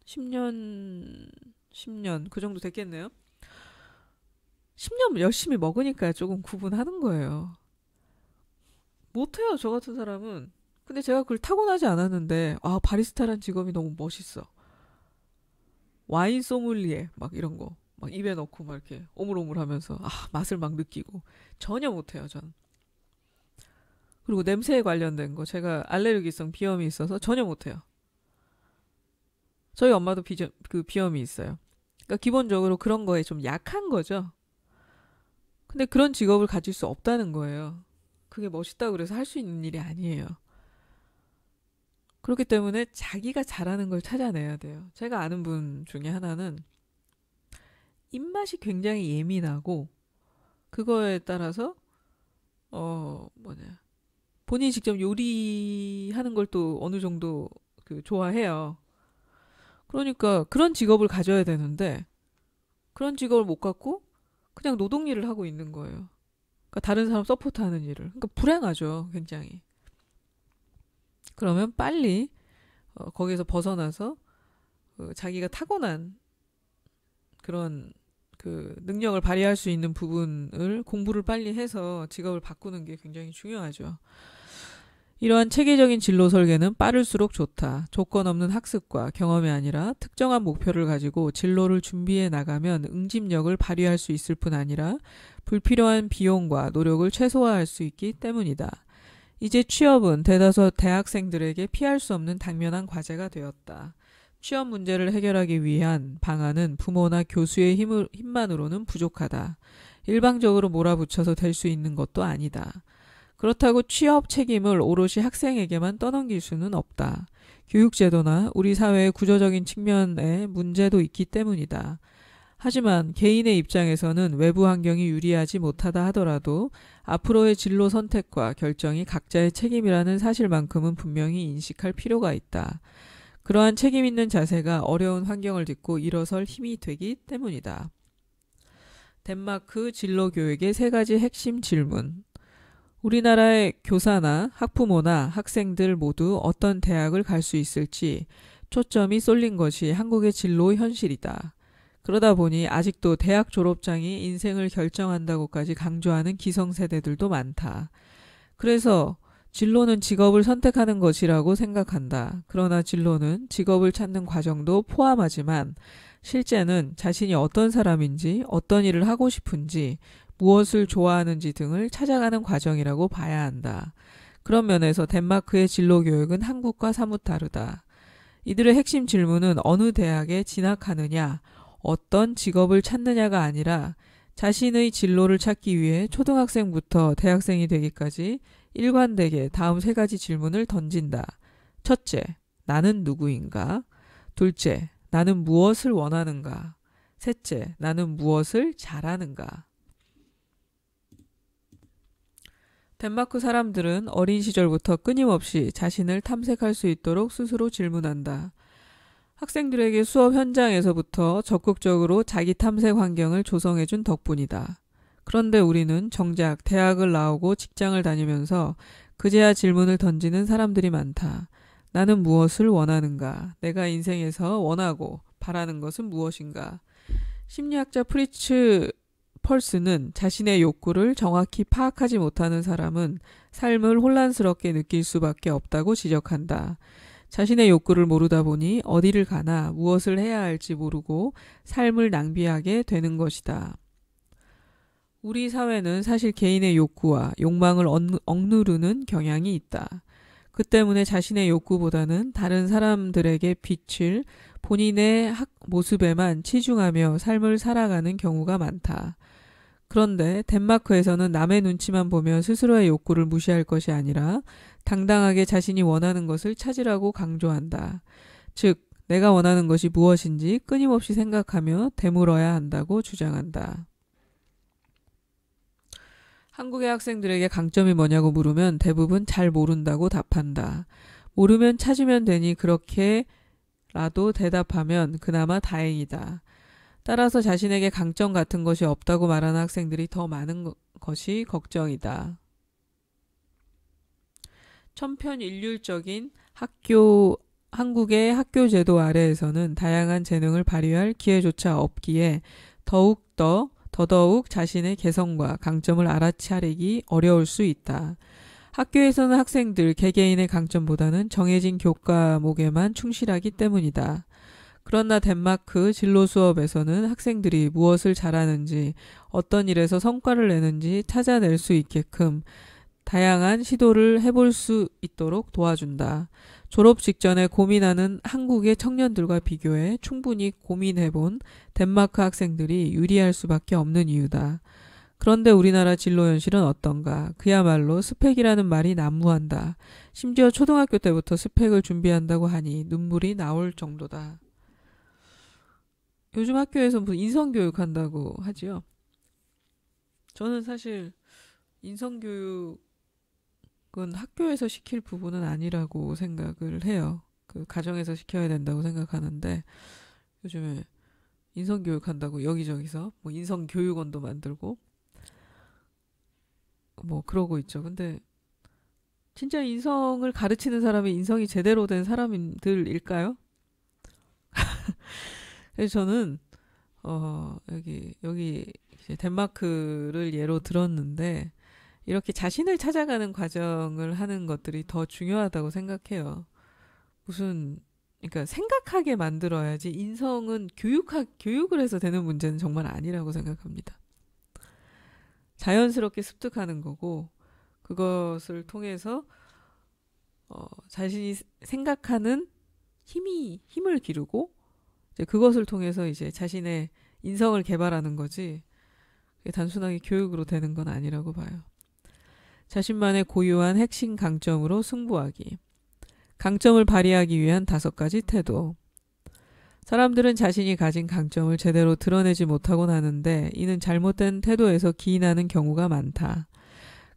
10년 그 정도 됐겠네요. 10년 열심히 먹으니까 조금 구분하는 거예요. 못해요, 저 같은 사람은. 근데 제가 그걸 타고나지 않았는데, 바리스타란 직업이 너무 멋있어. 와인 소믈리에, 막 이런 거. 막 입에 넣고 막 이렇게 오물오물 하면서, 맛을 막 느끼고. 전혀 못해요, 전. 그리고 냄새에 관련된 거, 제가 알레르기성 비염이 있어서 전혀 못해요. 저희 엄마도 비염이 있어요. 그러니까 기본적으로 그런 거에 좀 약한 거죠. 근데 그런 직업을 가질 수 없다는 거예요. 그게 멋있다고 그래서 할 수 있는 일이 아니에요. 그렇기 때문에 자기가 잘하는 걸 찾아내야 돼요. 제가 아는 분 중에 하나는 입맛이 굉장히 예민하고 그거에 따라서 본인이 직접 요리하는 걸 또 어느 정도 좋아해요. 그러니까 그런 직업을 가져야 되는데 그런 직업을 못 갖고 그냥 노동일을 하고 있는 거예요. 그러니까 다른 사람 서포트하는 일을. 그러니까 불행하죠, 굉장히. 그러면 빨리 거기에서 벗어나서 자기가 타고난 그런 능력을 발휘할 수 있는 부분을 공부를 빨리 해서 직업을 바꾸는 게 굉장히 중요하죠. 이러한 체계적인 진로 설계는 빠를수록 좋다. 조건 없는 학습과 경험이 아니라 특정한 목표를 가지고 진로를 준비해 나가면 응집력을 발휘할 수 있을 뿐 아니라 불필요한 비용과 노력을 최소화할 수 있기 때문이다. 이제 취업은 대다수 대학생들에게 피할 수 없는 당면한 과제가 되었다. 취업 문제를 해결하기 위한 방안은 부모나 교수의 힘만으로는 부족하다. 일방적으로 몰아붙여서 될 수 있는 것도 아니다. 그렇다고 취업 책임을 오롯이 학생에게만 떠넘길 수는 없다. 교육제도나 우리 사회의 구조적인 측면에 문제도 있기 때문이다. 하지만 개인의 입장에서는 외부 환경이 유리하지 못하다 하더라도 앞으로의 진로 선택과 결정이 각자의 책임이라는 사실만큼은 분명히 인식할 필요가 있다. 그러한 책임 있는 자세가 어려운 환경을 딛고 일어설 힘이 되기 때문이다. 덴마크 진로교육의 3가지 핵심 질문. 우리나라의 교사나 학부모나 학생들 모두 어떤 대학을 갈 수 있을지 초점이 쏠린 것이 한국의 진로 현실이다. 그러다 보니 아직도 대학 졸업장이 인생을 결정한다고까지 강조하는 기성세대들도 많다. 그래서 진로는 직업을 선택하는 것이라고 생각한다. 그러나 진로는 직업을 찾는 과정도 포함하지만 실제는 자신이 어떤 사람인지, 어떤 일을 하고 싶은지, 무엇을 좋아하는지 등을 찾아가는 과정이라고 봐야 한다. 그런 면에서 덴마크의 진로교육은 한국과 사뭇 다르다. 이들의 핵심 질문은 어느 대학에 진학하느냐, 어떤 직업을 찾느냐가 아니라 자신의 진로를 찾기 위해 초등학생부터 대학생이 되기까지 일관되게 다음 3가지 질문을 던진다. 첫째, 나는 누구인가? 둘째, 나는 무엇을 원하는가? 셋째, 나는 무엇을 잘하는가? 덴마크 사람들은 어린 시절부터 끊임없이 자신을 탐색할 수 있도록 스스로 질문한다. 학생들에게 수업 현장에서부터 적극적으로 자기 탐색 환경을 조성해준 덕분이다. 그런데 우리는 정작 대학을 나오고 직장을 다니면서 그제야 질문을 던지는 사람들이 많다. 나는 무엇을 원하는가? 내가 인생에서 원하고 바라는 것은 무엇인가? 심리학자 프리츠 펄스는 자신의 욕구를 정확히 파악하지 못하는 사람은 삶을 혼란스럽게 느낄 수밖에 없다고 지적한다. 자신의 욕구를 모르다 보니 어디를 가나 무엇을 해야 할지 모르고 삶을 낭비하게 되는 것이다. 우리 사회는 사실 개인의 욕구와 욕망을 억누르는 경향이 있다. 그 때문에 자신의 욕구보다는 다른 사람들에게 비칠 본인의 모습에만 치중하며 삶을 살아가는 경우가 많다. 그런데 덴마크에서는 남의 눈치만 보며 스스로의 욕구를 무시할 것이 아니라 당당하게 자신이 원하는 것을 찾으라고 강조한다. 즉, 내가 원하는 것이 무엇인지 끊임없이 생각하며 되물어야 한다고 주장한다. 한국의 학생들에게 강점이 뭐냐고 물으면 대부분 잘 모른다고 답한다. 모르면 찾으면 되니 그렇게라도 대답하면 그나마 다행이다. 따라서 자신에게 강점 같은 것이 없다고 말하는 학생들이 더 많은 것이 걱정이다. 천편일률적인 한국의 학교 제도 아래에서는 다양한 재능을 발휘할 기회조차 없기에 더더욱 자신의 개성과 강점을 알아차리기 어려울 수 있다. 학교에서는 학생들 개개인의 강점보다는 정해진 교과목에만 충실하기 때문이다. 그러나 덴마크 진로 수업에서는 학생들이 무엇을 잘하는지, 어떤 일에서 성과를 내는지 찾아낼 수 있게끔 다양한 시도를 해볼 수 있도록 도와준다. 졸업 직전에 고민하는 한국의 청년들과 비교해 충분히 고민해본 덴마크 학생들이 유리할 수밖에 없는 이유다. 그런데 우리나라 진로 현실은 어떤가? 그야말로 스펙이라는 말이 난무한다. 심지어 초등학교 때부터 스펙을 준비한다고 하니 눈물이 나올 정도다. 요즘 학교에서 무슨 인성교육 한다고 하지요. 저는 사실 인성교육은 학교에서 시킬 부분은 아니라고 생각을 해요. 그 가정에서 시켜야 된다고 생각하는데 요즘에 인성교육한다고 여기저기서 뭐 인성교육원도 만들고 뭐 그러고 있죠. 근데 진짜 인성을 가르치는 사람이 인성이 제대로 된 사람들일까요? 그래서 저는 여기 이제 덴마크를 예로 들었는데 이렇게 자신을 찾아가는 과정을 하는 것들이 더 중요하다고 생각해요. 그러니까 생각하게 만들어야지 인성은 교육을 해서 되는 문제는 정말 아니라고 생각합니다. 자연스럽게 습득하는 거고 그것을 통해서 자신이 생각하는 힘을 기르고 이제 그것을 통해서 이제 자신의 인성을 개발하는 거지 그게 단순하게 교육으로 되는 건 아니라고 봐요. 자신만의 고유한 핵심 강점으로 승부하기. 강점을 발휘하기 위한 5가지 태도. 사람들은 자신이 가진 강점을 제대로 드러내지 못하곤 하는데 이는 잘못된 태도에서 기인하는 경우가 많다.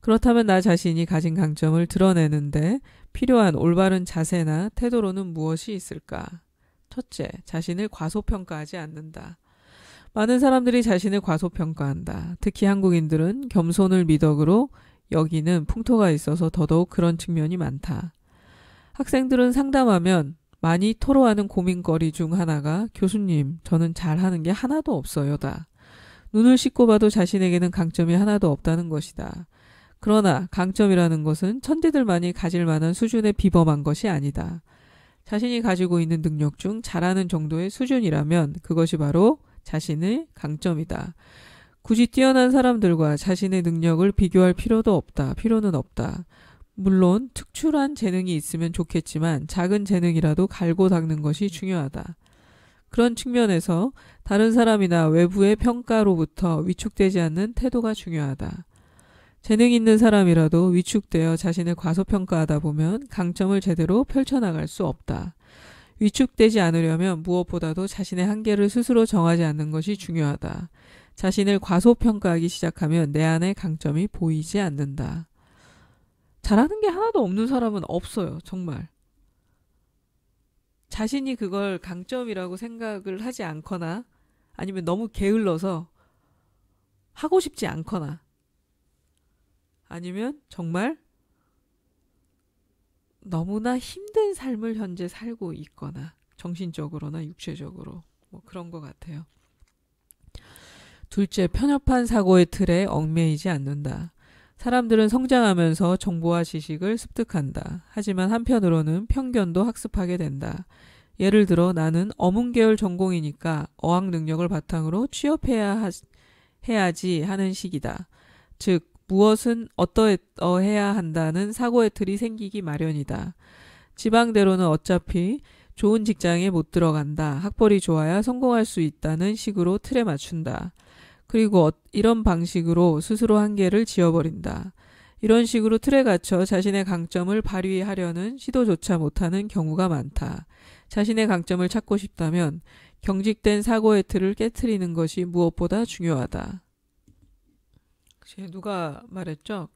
그렇다면 나 자신이 가진 강점을 드러내는데 필요한 올바른 자세나 태도로는 무엇이 있을까? 첫째, 자신을 과소평가하지 않는다. 많은 사람들이 자신을 과소평가한다. 특히 한국인들은 겸손을 미덕으로 여기는 풍토가 있어서 더더욱 그런 측면이 많다. 학생들은 상담하면 많이 토로하는 고민거리 중 하나가 교수님, 저는 잘하는 게 하나도 없어요다. 눈을 씻고 봐도 자신에게는 강점이 하나도 없다는 것이다. 그러나 강점이라는 것은 천재들만이 가질 만한 수준의 비범한 것이 아니다. 자신이 가지고 있는 능력 중 잘하는 정도의 수준이라면 그것이 바로 자신의 강점이다. 굳이 뛰어난 사람들과 자신의 능력을 비교할 필요는 없다. 물론 특출한 재능이 있으면 좋겠지만 작은 재능이라도 갈고 닦는 것이 중요하다. 그런 측면에서 다른 사람이나 외부의 평가로부터 위축되지 않는 태도가 중요하다. 재능 있는 사람이라도 위축되어 자신을 과소평가하다 보면 강점을 제대로 펼쳐나갈 수 없다. 위축되지 않으려면 무엇보다도 자신의 한계를 스스로 정하지 않는 것이 중요하다. 자신을 과소평가하기 시작하면 내 안의 강점이 보이지 않는다. 잘하는 게 하나도 없는 사람은 없어요. 정말. 자신이 그걸 강점이라고 생각을 하지 않거나 아니면 너무 게을러서 하고 싶지 않거나 아니면 정말 너무나 힘든 삶을 현재 살고 있거나 정신적으로나 육체적으로 뭐 그런 것 같아요. 둘째, 편협한 사고의 틀에 얽매이지 않는다. 사람들은 성장하면서 정보와 지식을 습득한다. 하지만 한편으로는 편견도 학습하게 된다. 예를 들어 나는 어문계열 전공이니까 어학 능력을 바탕으로 해야지 하는 식이다. 즉 무엇은 어떠해야 한다는 사고의 틀이 생기기 마련이다. 지방대로는 어차피 좋은 직장에 못 들어간다. 학벌이 좋아야 성공할 수 있다는 식으로 틀에 맞춘다. 그리고 이런 방식으로 스스로 한계를 지어버린다. 이런 식으로 틀에 갇혀 자신의 강점을 발휘하려는 시도조차 못하는 경우가 많다. 자신의 강점을 찾고 싶다면 경직된 사고의 틀을 깨트리는 것이 무엇보다 중요하다. 누가 말했죠?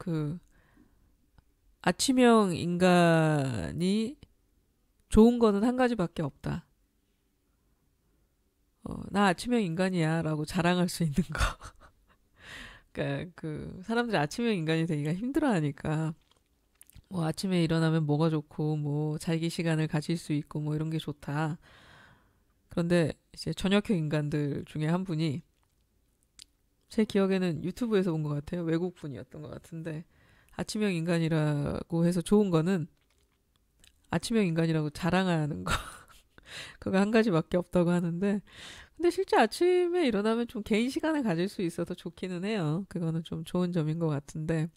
아침형 인간이 좋은 거는 한 가지밖에 없다. 나 아침형 인간이야 라고 자랑할 수 있는 거. 그러니까 사람들이 아침형 인간이 되기가 힘들어하니까 뭐 아침에 일어나면 뭐가 좋고 뭐 자기 시간을 가질 수 있고 뭐 이런 게 좋다. 그런데 이제 저녁형 인간들 중에 한 분이 제 기억에는 유튜브에서 본 것 같아요. 외국 분이었던 것 같은데 아침형 인간이라고 해서 좋은 거는 아침형 인간이라고 자랑하는 거. 그거 한 가지밖에 없다고 하는데 근데 실제 아침에 일어나면 좀 개인 시간을 가질 수 있어서 좋기는 해요. 그거는 좀 좋은 점인 것 같은데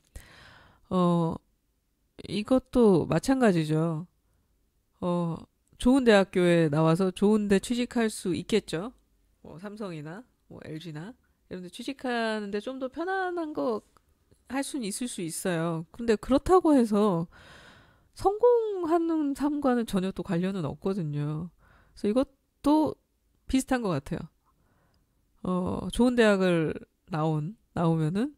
이것도 마찬가지죠. 좋은 대학교에 나와서 좋은 데 취직할 수 있겠죠. 뭐 삼성이나 뭐 LG나 이런 데 취직하는데 좀 더 편안한 거 할 수는 있을 수 있어요. 근데 그렇다고 해서 성공하는 삶과는 전혀 또 관련은 없거든요. 그래서 이것도 비슷한 것 같아요. 좋은 대학을 나오면은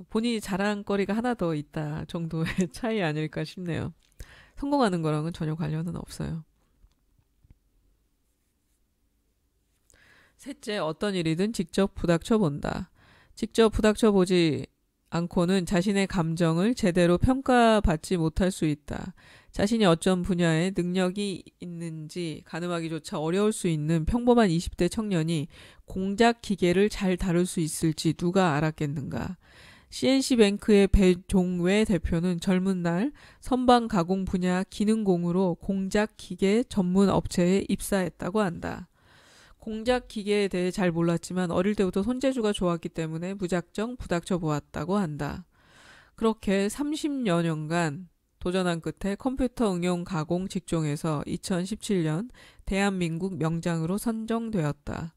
본인이 자랑거리가 하나 더 있다 정도의 차이 아닐까 싶네요. 성공하는 거랑은 전혀 관련은 없어요. 셋째, 어떤 일이든 직접 부닥쳐 본다. 직접 부닥쳐 보지 않고는 자신의 감정을 제대로 평가받지 못할 수 있다. 자신이 어떤 분야에 능력이 있는지 가늠하기조차 어려울 수 있는 평범한 20대 청년이 공작 기계를 잘 다룰 수 있을지 누가 알았겠는가. CNC뱅크의 배종외 대표는 젊은 날 선방 가공 분야 기능공으로 공작 기계 전문 업체에 입사했다고 한다. 공작 기계에 대해 잘 몰랐지만 어릴 때부터 손재주가 좋았기 때문에 무작정 부닥쳐 보았다고 한다. 그렇게 30여 년간 도전한 끝에 컴퓨터 응용 가공 직종에서 2017년 대한민국 명장으로 선정되었다.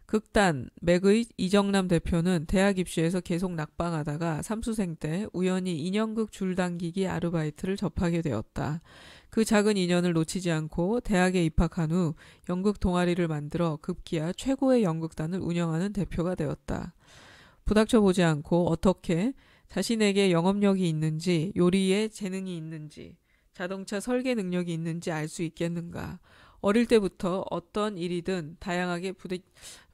극단 맥의 이정남 대표는 대학 입시에서 계속 낙방하다가 삼수생 때 우연히 인연극 줄당기기 아르바이트를 접하게 되었다. 그 작은 인연을 놓치지 않고 대학에 입학한 후 연극 동아리를 만들어 급기야 최고의 연극단을 운영하는 대표가 되었다. 부닥쳐 보지 않고 어떻게 자신에게 영업력이 있는지, 요리에 재능이 있는지, 자동차 설계 능력이 있는지 알 수 있겠는가. 어릴 때부터 어떤 일이든 다양하게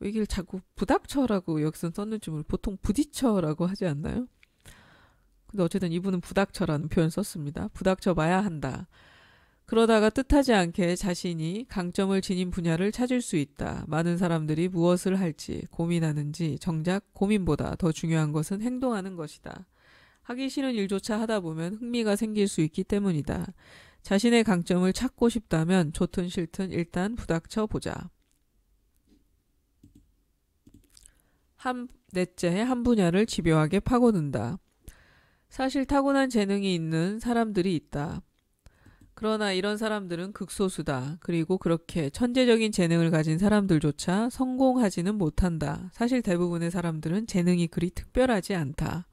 이걸 자꾸 부닥쳐라고 여기서 썼는지 모르고 보통 부딪혀라고 하지 않나요? 근데 어쨌든 이분은 부닥쳐라는 표현 썼습니다. 부닥쳐 봐야 한다. 그러다가 뜻하지 않게 자신이 강점을 지닌 분야를 찾을 수 있다. 많은 사람들이 무엇을 할지 고민하는지 정작 고민보다 더 중요한 것은 행동하는 것이다. 하기 싫은 일조차 하다 보면 흥미가 생길 수 있기 때문이다. 자신의 강점을 찾고 싶다면 좋든 싫든 일단 부닥쳐 보자. 넷째, 한 분야를 집요하게 파고든다. 사실 타고난 재능이 있는 사람들이 있다. 그러나 이런 사람들은 극소수다. 그리고 그렇게 천재적인 재능을 가진 사람들조차 성공하지는 못한다. 사실 대부분의 사람들은 재능이 그리 특별하지 않다.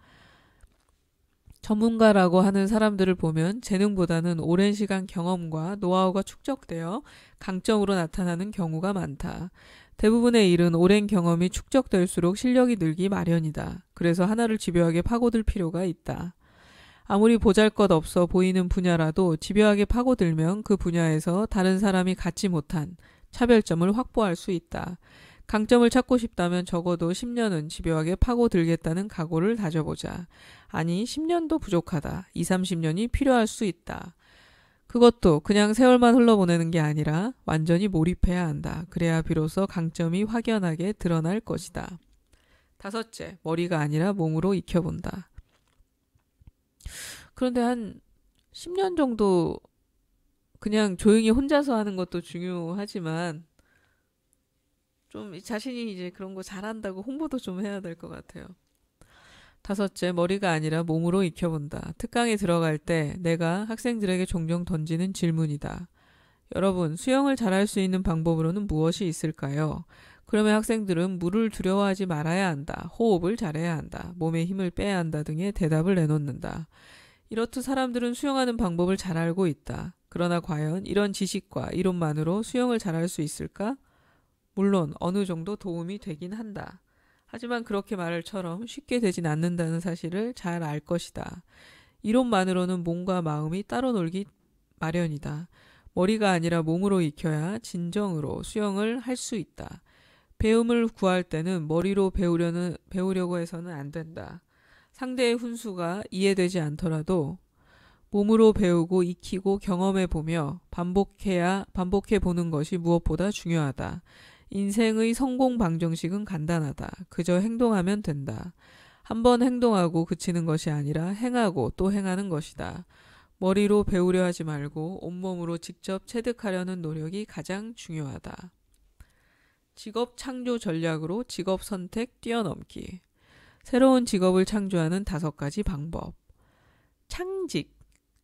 전문가라고 하는 사람들을 보면 재능보다는 오랜 시간 경험과 노하우가 축적되어 강점으로 나타나는 경우가 많다. 대부분의 일은 오랜 경험이 축적될수록 실력이 늘기 마련이다. 그래서 하나를 집요하게 파고들 필요가 있다. 아무리 보잘것없어 보이는 분야라도 집요하게 파고들면 그 분야에서 다른 사람이 갖지 못한 차별점을 확보할 수 있다. 강점을 찾고 싶다면 적어도 10년은 집요하게 파고들겠다는 각오를 다져보자. 아니, 10년도 부족하다. 20, 30년이 필요할 수 있다. 그것도 그냥 세월만 흘러보내는 게 아니라 완전히 몰입해야 한다. 그래야 비로소 강점이 확연하게 드러날 것이다. 5째, 머리가 아니라 몸으로 익혀본다. 그런데 한 10년 정도 그냥 조용히 혼자서 하는 것도 중요하지만 좀 자신이 이제 그런 거 잘한다고 홍보도 좀 해야 될 것 같아요. 5째, 머리가 아니라 몸으로 익혀본다. 특강에 들어갈 때 내가 학생들에게 종종 던지는 질문이다. 여러분, 수영을 잘할 수 있는 방법으로는 무엇이 있을까요? 그러면 학생들은 물을 두려워하지 말아야 한다. 호흡을 잘해야 한다. 몸에 힘을 빼야 한다 등의 대답을 내놓는다. 이렇듯 사람들은 수영하는 방법을 잘 알고 있다. 그러나 과연 이런 지식과 이론만으로 수영을 잘할 수 있을까? 물론 어느 정도 도움이 되긴 한다. 하지만 그렇게 말할처럼 쉽게 되진 않는다는 사실을 잘 알 것이다. 이론만으로는 몸과 마음이 따로 놀기 마련이다. 머리가 아니라 몸으로 익혀야 진정으로 수영을 할 수 있다. 배움을 구할 때는 머리로 배우려고 해서는 안 된다. 상대의 훈수가 이해되지 않더라도 몸으로 배우고 익히고 경험해보며 반복해 보는 것이 무엇보다 중요하다. 인생의 성공 방정식은 간단하다. 그저 행동하면 된다. 한번 행동하고 그치는 것이 아니라 행하고 또 행하는 것이다. 머리로 배우려 하지 말고 온몸으로 직접 체득하려는 노력이 가장 중요하다. 직업 창조 전략으로 직업 선택 뛰어넘기. 새로운 직업을 창조하는 5가지 방법. 창직,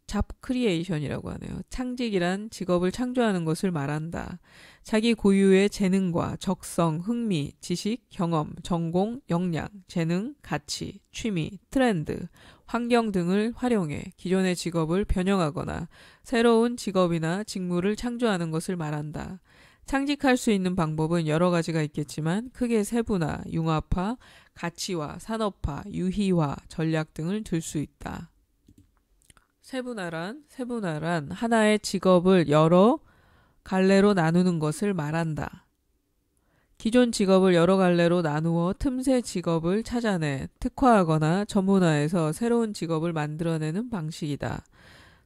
잡 크리에이션이라고 하네요. 창직이란 직업을 창조하는 것을 말한다. 자기 고유의 재능과 적성, 흥미, 지식, 경험, 전공, 역량, 재능, 가치, 취미, 트렌드, 환경 등을 활용해 기존의 직업을 변형하거나 새로운 직업이나 직무를 창조하는 것을 말한다. 창직할 수 있는 방법은 여러 가지가 있겠지만 크게 세분화, 융합화, 가치화, 산업화, 유희화, 전략 등을 들 수 있다. 세분화란 하나의 직업을 여러 갈래로 나누는 것을 말한다. 기존 직업을 여러 갈래로 나누어 틈새 직업을 찾아내 특화하거나 전문화해서 새로운 직업을 만들어내는 방식이다.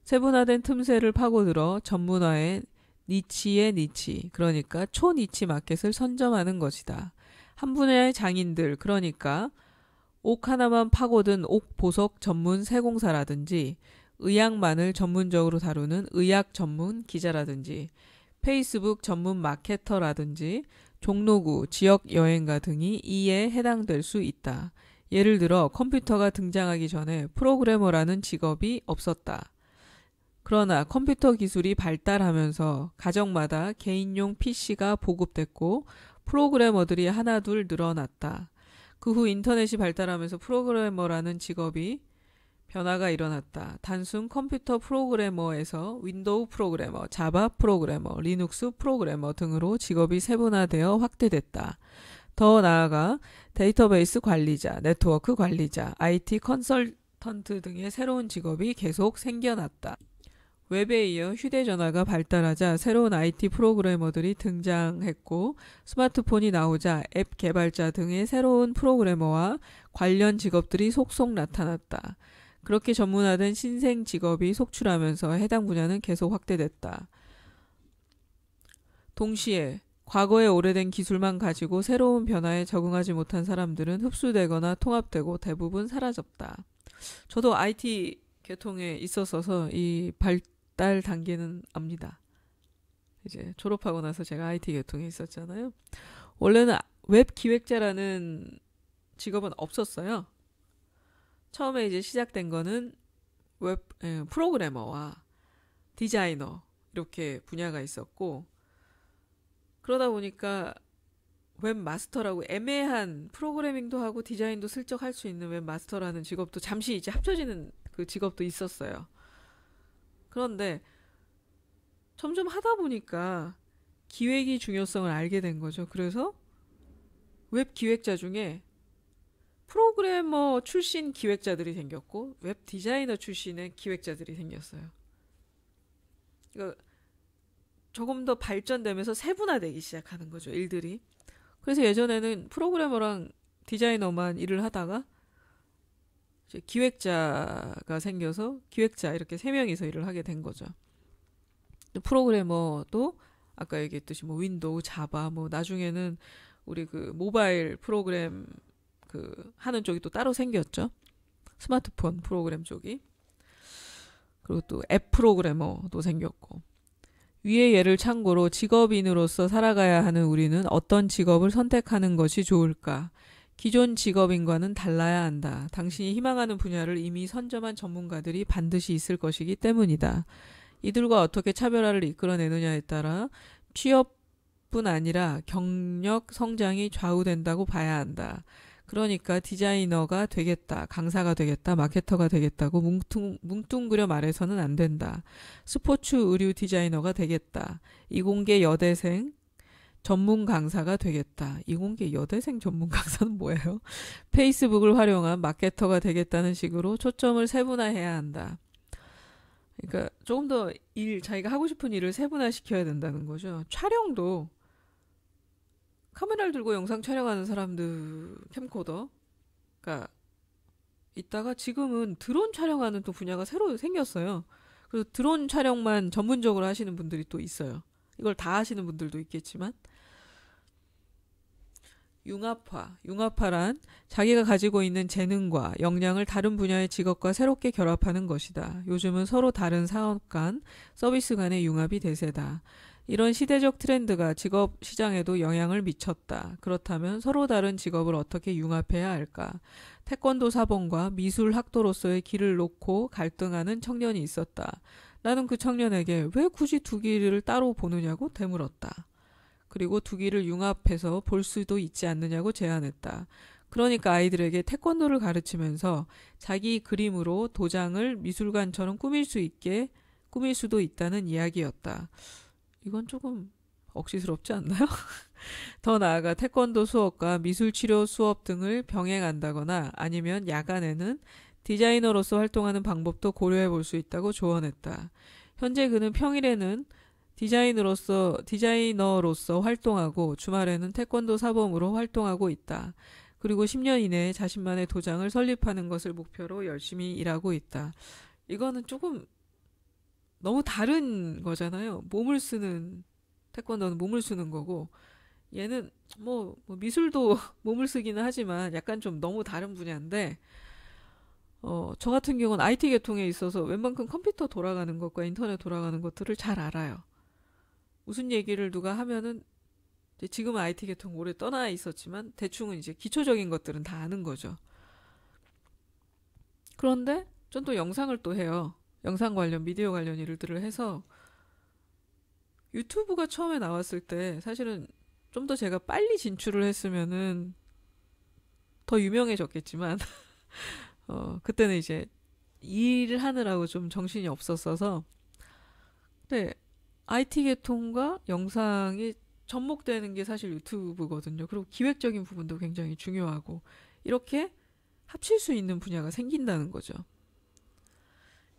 세분화된 틈새를 파고들어 전문화의 니치의 니치, 그러니까 초니치 마켓을 선점하는 것이다. 한 분야의 장인들, 그러니까 옥 하나만 파고든 옥 보석 전문 세공사라든지 의학만을 전문적으로 다루는 의학 전문 기자라든지 페이스북 전문 마케터라든지 종로구, 지역 여행가 등이 이에 해당될 수 있다. 예를 들어 컴퓨터가 등장하기 전에 프로그래머라는 직업이 없었다. 그러나 컴퓨터 기술이 발달하면서 가정마다 개인용 PC가 보급됐고 프로그래머들이 하나둘 늘어났다. 그 후 인터넷이 발달하면서 프로그래머라는 직업이 변화가 일어났다. 단순 컴퓨터 프로그래머에서 윈도우 프로그래머, 자바 프로그래머, 리눅스 프로그래머 등으로 직업이 세분화되어 확대됐다. 더 나아가 데이터베이스 관리자, 네트워크 관리자, IT 컨설턴트 등의 새로운 직업이 계속 생겨났다. 웹에 이어 휴대전화가 발달하자 새로운 IT 프로그래머들이 등장했고 스마트폰이 나오자 앱 개발자 등의 새로운 프로그래머와 관련 직업들이 속속 나타났다. 그렇게 전문화된 신생 직업이 속출하면서 해당 분야는 계속 확대됐다. 동시에 과거의 오래된 기술만 가지고 새로운 변화에 적응하지 못한 사람들은 흡수되거나 통합되고 대부분 사라졌다. 저도 IT 계통에 있었어서 이 발달 단계는 압니다. 이제 졸업하고 나서 제가 IT 계통에 있었잖아요. 원래는 웹 기획자라는 직업은 없었어요. 처음에 이제 시작된 거는 웹 프로그래머와 디자이너 이렇게 분야가 있었고 그러다 보니까 웹마스터라고 애매한 프로그래밍도 하고 디자인도 슬쩍 할 수 있는 웹마스터라는 직업도 잠시 이제 합쳐지는 그 직업도 있었어요. 그런데 점점 하다 보니까 기획이 중요성을 알게 된 거죠. 그래서 웹 기획자 중에 프로그래머 출신 기획자들이 생겼고 웹 디자이너 출신의 기획자들이 생겼어요. 그러니까 조금 더 발전되면서 세분화되기 시작하는 거죠, 일들이. 그래서 예전에는 프로그래머랑 디자이너만 일을 하다가 이제 기획자가 생겨서 기획자 이렇게 3명이서 일을 하게 된 거죠. 프로그래머도 아까 얘기했듯이 뭐 윈도우, 자바, 뭐 나중에는 우리 그 모바일 프로그램 하는 쪽이 또 따로 생겼죠. 스마트폰 프로그램 쪽이. 그리고 또 앱 프로그래머도 생겼고. 위의 예를 참고로 직업인으로서 살아가야 하는 우리는 어떤 직업을 선택하는 것이 좋을까? 기존 직업인과는 달라야 한다. 당신이 희망하는 분야를 이미 선점한 전문가들이 반드시 있을 것이기 때문이다. 이들과 어떻게 차별화를 이끌어내느냐에 따라 취업뿐 아니라 경력 성장이 좌우된다고 봐야 한다. 그러니까 디자이너가 되겠다, 강사가 되겠다, 마케터가 되겠다고 뭉뚱그려 말해서는 안 된다. 스포츠 의류 디자이너가 되겠다. 이공계 여대생 전문 강사가 되겠다. 이공계 여대생 전문 강사는 뭐예요? 페이스북을 활용한 마케터가 되겠다는 식으로 초점을 세분화해야 한다. 그러니까 조금 더 자기가 하고 싶은 일을 세분화시켜야 된다는 거죠. 촬영도 카메라를 들고 영상 촬영하는 사람들, 캠코더가 있다가 지금은 드론 촬영하는 또 분야가 새로 생겼어요. 그래서 드론 촬영만 전문적으로 하시는 분들이 또 있어요. 이걸 다 하시는 분들도 있겠지만. 융합화란 자기가 가지고 있는 재능과 역량을 다른 분야의 직업과 새롭게 결합하는 것이다. 요즘은 서로 다른 사업 간, 서비스 간의 융합이 대세다. 이런 시대적 트렌드가 직업 시장에도 영향을 미쳤다. 그렇다면 서로 다른 직업을 어떻게 융합해야 할까? 태권도 사범과 미술 학도로서의 길을 놓고 갈등하는 청년이 있었다. 나는 그 청년에게 왜 굳이 두 길을 따로 보느냐고 되물었다. 그리고 두 길을 융합해서 볼 수도 있지 않느냐고 제안했다. 그러니까 아이들에게 태권도를 가르치면서 자기 그림으로 도장을 미술관처럼 꾸밀 수도 있다는 이야기였다. 이건 조금 억지스럽지 않나요? 더 나아가 태권도 수업과 미술치료 수업 등을 병행한다거나 아니면 야간에는 디자이너로서 활동하는 방법도 고려해 볼 수 있다고 조언했다. 현재 그는 평일에는 디자이너로서 활동하고 주말에는 태권도 사범으로 활동하고 있다. 그리고 10년 이내에 자신만의 도장을 설립하는 것을 목표로 열심히 일하고 있다. 이거는 조금 너무 다른 거잖아요. 태권도는 몸을 쓰는 거고, 얘는 미술도 몸을 쓰기는 하지만 약간 좀 너무 다른 분야인데, 저 같은 경우는 IT 계통에 있어서 웬만큼 컴퓨터 돌아가는 것과 인터넷 돌아가는 것들을 잘 알아요. 무슨 얘기를 누가 하면은, 지금은 IT 계통 오래 떠나 있었지만, 대충은 이제 기초적인 것들은 다 아는 거죠. 그런데, 전 또 영상을 또 해요. 영상 관련, 미디어 관련 일들을 해서 유튜브가 처음에 나왔을 때 사실은 좀 더 제가 빨리 진출을 했으면은 더 유명해졌겠지만 그때는 이제 일을 하느라고 좀 정신이 없었어서 근데 IT 계통과 영상이 접목되는 게 사실 유튜브거든요. 그리고 기획적인 부분도 굉장히 중요하고 이렇게 합칠 수 있는 분야가 생긴다는 거죠.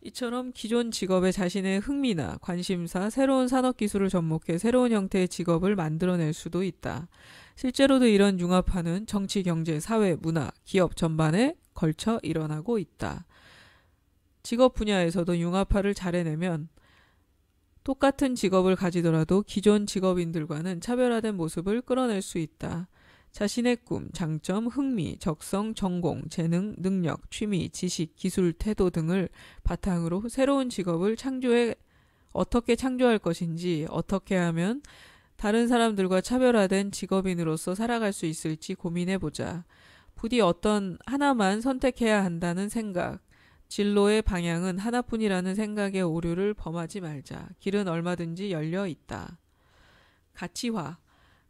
이처럼 기존 직업에 자신의 흥미나 관심사, 새로운 산업기술을 접목해 새로운 형태의 직업을 만들어낼 수도 있다. 실제로도 이런 융합화는 정치, 경제, 사회, 문화, 기업 전반에 걸쳐 일어나고 있다. 직업 분야에서도 융합화를 잘 해내면 똑같은 직업을 가지더라도 기존 직업인들과는 차별화된 모습을 끌어낼 수 있다. 자신의 꿈, 장점, 흥미, 적성, 전공, 재능, 능력, 취미, 지식, 기술, 태도 등을 바탕으로 새로운 직업을 어떻게 창조할 것인지, 어떻게 하면 다른 사람들과 차별화된 직업인으로서 살아갈 수 있을지 고민해보자. 부디 어떤 하나만 선택해야 한다는 생각, 진로의 방향은 하나뿐이라는 생각의 오류를 범하지 말자. 길은 얼마든지 열려 있다.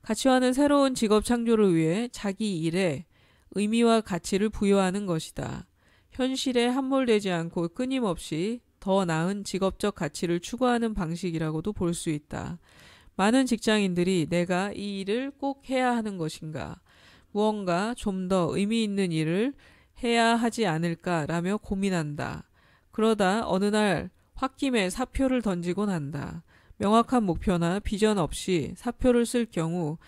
가치화는 새로운 직업 창조를 위해 자기 일에 의미와 가치를 부여하는 것이다. 현실에 함몰되지 않고 끊임없이 더 나은 직업적 가치를 추구하는 방식이라고도 볼 수 있다. 많은 직장인들이 내가 이 일을 꼭 해야 하는 것인가, 무언가 좀 더 의미 있는 일을 해야 하지 않을까라며 고민한다. 그러다 어느 날 홧김에 사표를 던지곤 한다. 명확한 목표나 비전 없이 사표를 쓸 경우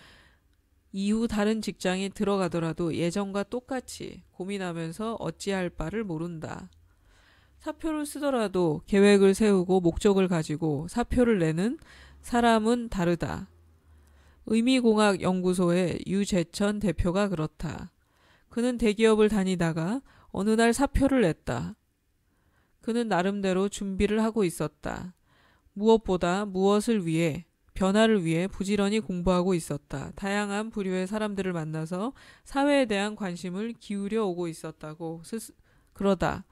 이후 다른 직장에 들어가더라도 예전과 똑같이 고민하면서 어찌할 바를 모른다. 사표를 쓰더라도 계획을 세우고 목적을 가지고 사표를 내는 사람은 다르다. 의미공학연구소의 유재천 대표가 그렇다. 그는 대기업을 다니다가 어느 날 사표를 냈다. 그는 나름대로 준비를 하고 있었다. 무엇보다 무엇을 위해, 변화를 위해 부지런히 공부하고 있었다. 다양한 부류의 사람들을 만나서 사회에 대한 관심을 기울여 오고 있었다고. 그러다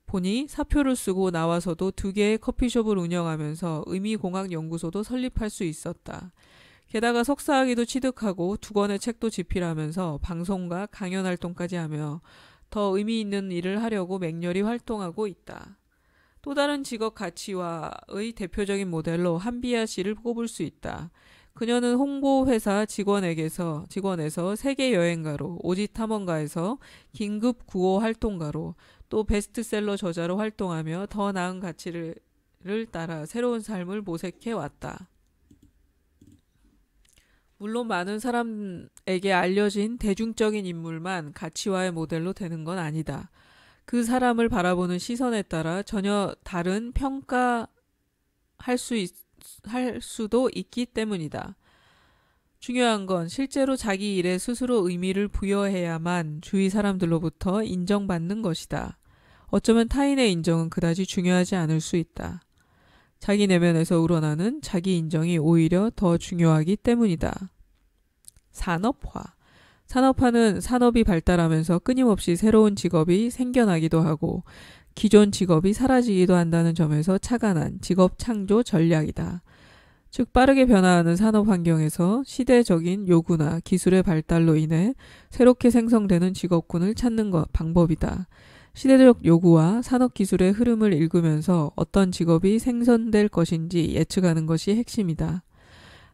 보니 사표를 쓰고 나와서도 2개의 커피숍을 운영하면서 의미공학 연구소도 설립할 수 있었다. 게다가 석사학위도 취득하고 2권의 책도 집필하면서 방송과 강연 활동까지 하며 더 의미 있는 일을 하려고 맹렬히 활동하고 있다. 또 다른 직업 가치화의 대표적인 모델로 한비아 씨를 꼽을 수 있다. 그녀는 홍보회사 직원에서 세계 여행가로, 오지 탐험가에서 긴급 구호 활동가로, 또 베스트셀러 저자로 활동하며 더 나은 가치를 따라 새로운 삶을 모색해 왔다. 물론 많은 사람에게 알려진 대중적인 인물만 가치화의 모델로 되는 건 아니다. 그 사람을 바라보는 시선에 따라 전혀 다른 평가할 수도 있기 때문이다. 중요한 건 실제로 자기 일에 스스로 의미를 부여해야만 주위 사람들로부터 인정받는 것이다. 어쩌면 타인의 인정은 그다지 중요하지 않을 수 있다. 자기 내면에서 우러나는 자기 인정이 오히려 더 중요하기 때문이다. 산업화. 산업화는 산업이 발달하면서 끊임없이 새로운 직업이 생겨나기도 하고 기존 직업이 사라지기도 한다는 점에서 착안한 직업 창조 전략이다. 즉 빠르게 변화하는 산업 환경에서 시대적인 요구나 기술의 발달로 인해 새롭게 생성되는 직업군을 찾는 방법이다. 시대적 요구와 산업기술의 흐름을 읽으면서 어떤 직업이 생성될 것인지 예측하는 것이 핵심이다.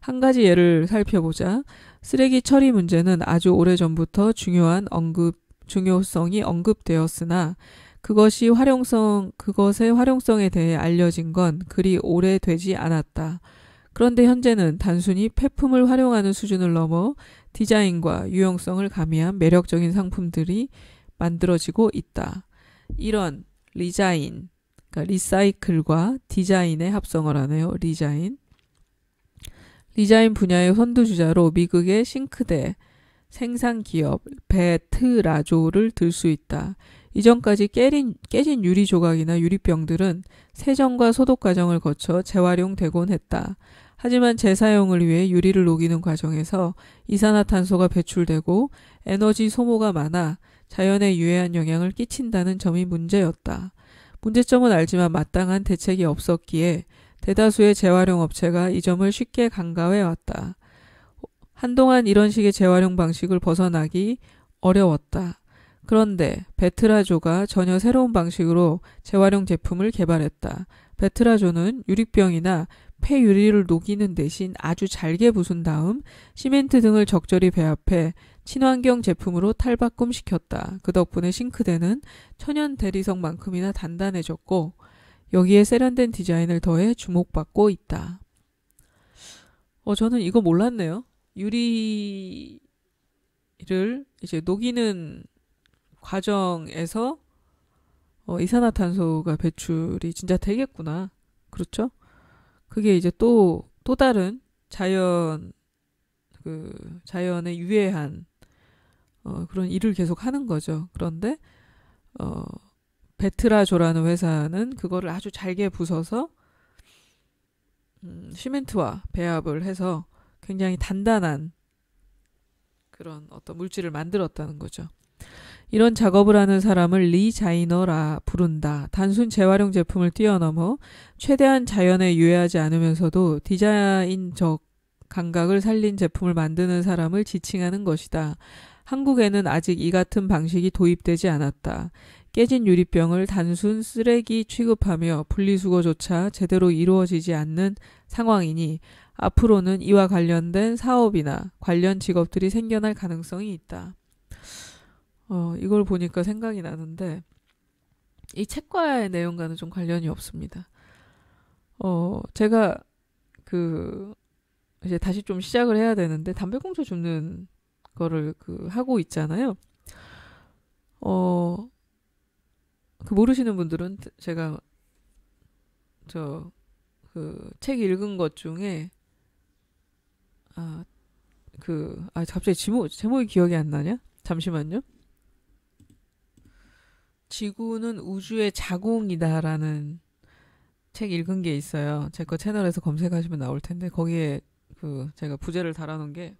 한 가지 예를 살펴보자. 쓰레기 처리 문제는 아주 오래전부터 중요성이 언급되었으나 그것의 활용성에 대해 알려진 건 그리 오래되지 않았다. 그런데 현재는 단순히 폐품을 활용하는 수준을 넘어 디자인과 유용성을 가미한 매력적인 상품들이 만들어지고 있다. 이런 리자인, 그러니까 리사이클과 디자인의 합성어를 하네요. 리자인 분야의 선두주자로 미국의 싱크대 생산기업 베트라조를 들 수 있다. 이전까지 깨진 유리 조각이나 유리병들은 세정과 소독 과정을 거쳐 재활용되곤 했다. 하지만 재사용을 위해 유리를 녹이는 과정에서 이산화탄소가 배출되고 에너지 소모가 많아 자연에 유해한 영향을 끼친다는 점이 문제였다. 문제점은 알지만 마땅한 대책이 없었기에 대다수의 재활용 업체가 이 점을 쉽게 간과해왔다. 한동안 이런 식의 재활용 방식을 벗어나기 어려웠다. 그런데 베트라조가 전혀 새로운 방식으로 재활용 제품을 개발했다. 베트라조는 유리병이나 폐유리를 녹이는 대신 아주 잘게 부순 다음 시멘트 등을 적절히 배합해 친환경 제품으로 탈바꿈시켰다. 그 덕분에 싱크대는 천연 대리석만큼이나 단단해졌고 여기에 세련된 디자인을 더해 주목받고 있다. 저는 이거 몰랐네요. 유리를 이제 녹이는 과정에서 이산화탄소가 배출이 진짜 되겠구나. 그렇죠? 그게 이제 또 다른 자연에 유해한 그런 일을 계속 하는 거죠. 그런데 베트라조라는 회사는 그거를 아주 잘게 부숴서 시멘트와 배합을 해서 굉장히 단단한 그런 어떤 물질을 만들었다는 거죠. 이런 작업을 하는 사람을 리자이너라 부른다. 단순 재활용 제품을 뛰어넘어 최대한 자연에 유해하지 않으면서도 디자인적 감각을 살린 제품을 만드는 사람을 지칭하는 것이다. 한국에는 아직 이 같은 방식이 도입되지 않았다. 깨진 유리병을 단순 쓰레기 취급하며 분리수거조차 제대로 이루어지지 않는 상황이니 앞으로는 이와 관련된 사업이나 관련 직업들이 생겨날 가능성이 있다. 이걸 보니까 생각이 나는데 이 책과의 내용과는 좀 관련이 없습니다. 제가 이제 다시 좀 시작을 해야 되는데 담배꽁초 줍는 거를 하고 있잖아요. 모르시는 분들은 제가 책 읽은 것 중에 갑자기 제목이 기억이 안 나냐? 잠시만요. 지구는 우주의 자궁이다라는 책 읽은 게 있어요. 제 거 채널에서 검색하시면 나올 텐데 거기에 그 제가 부제를 달아놓은 게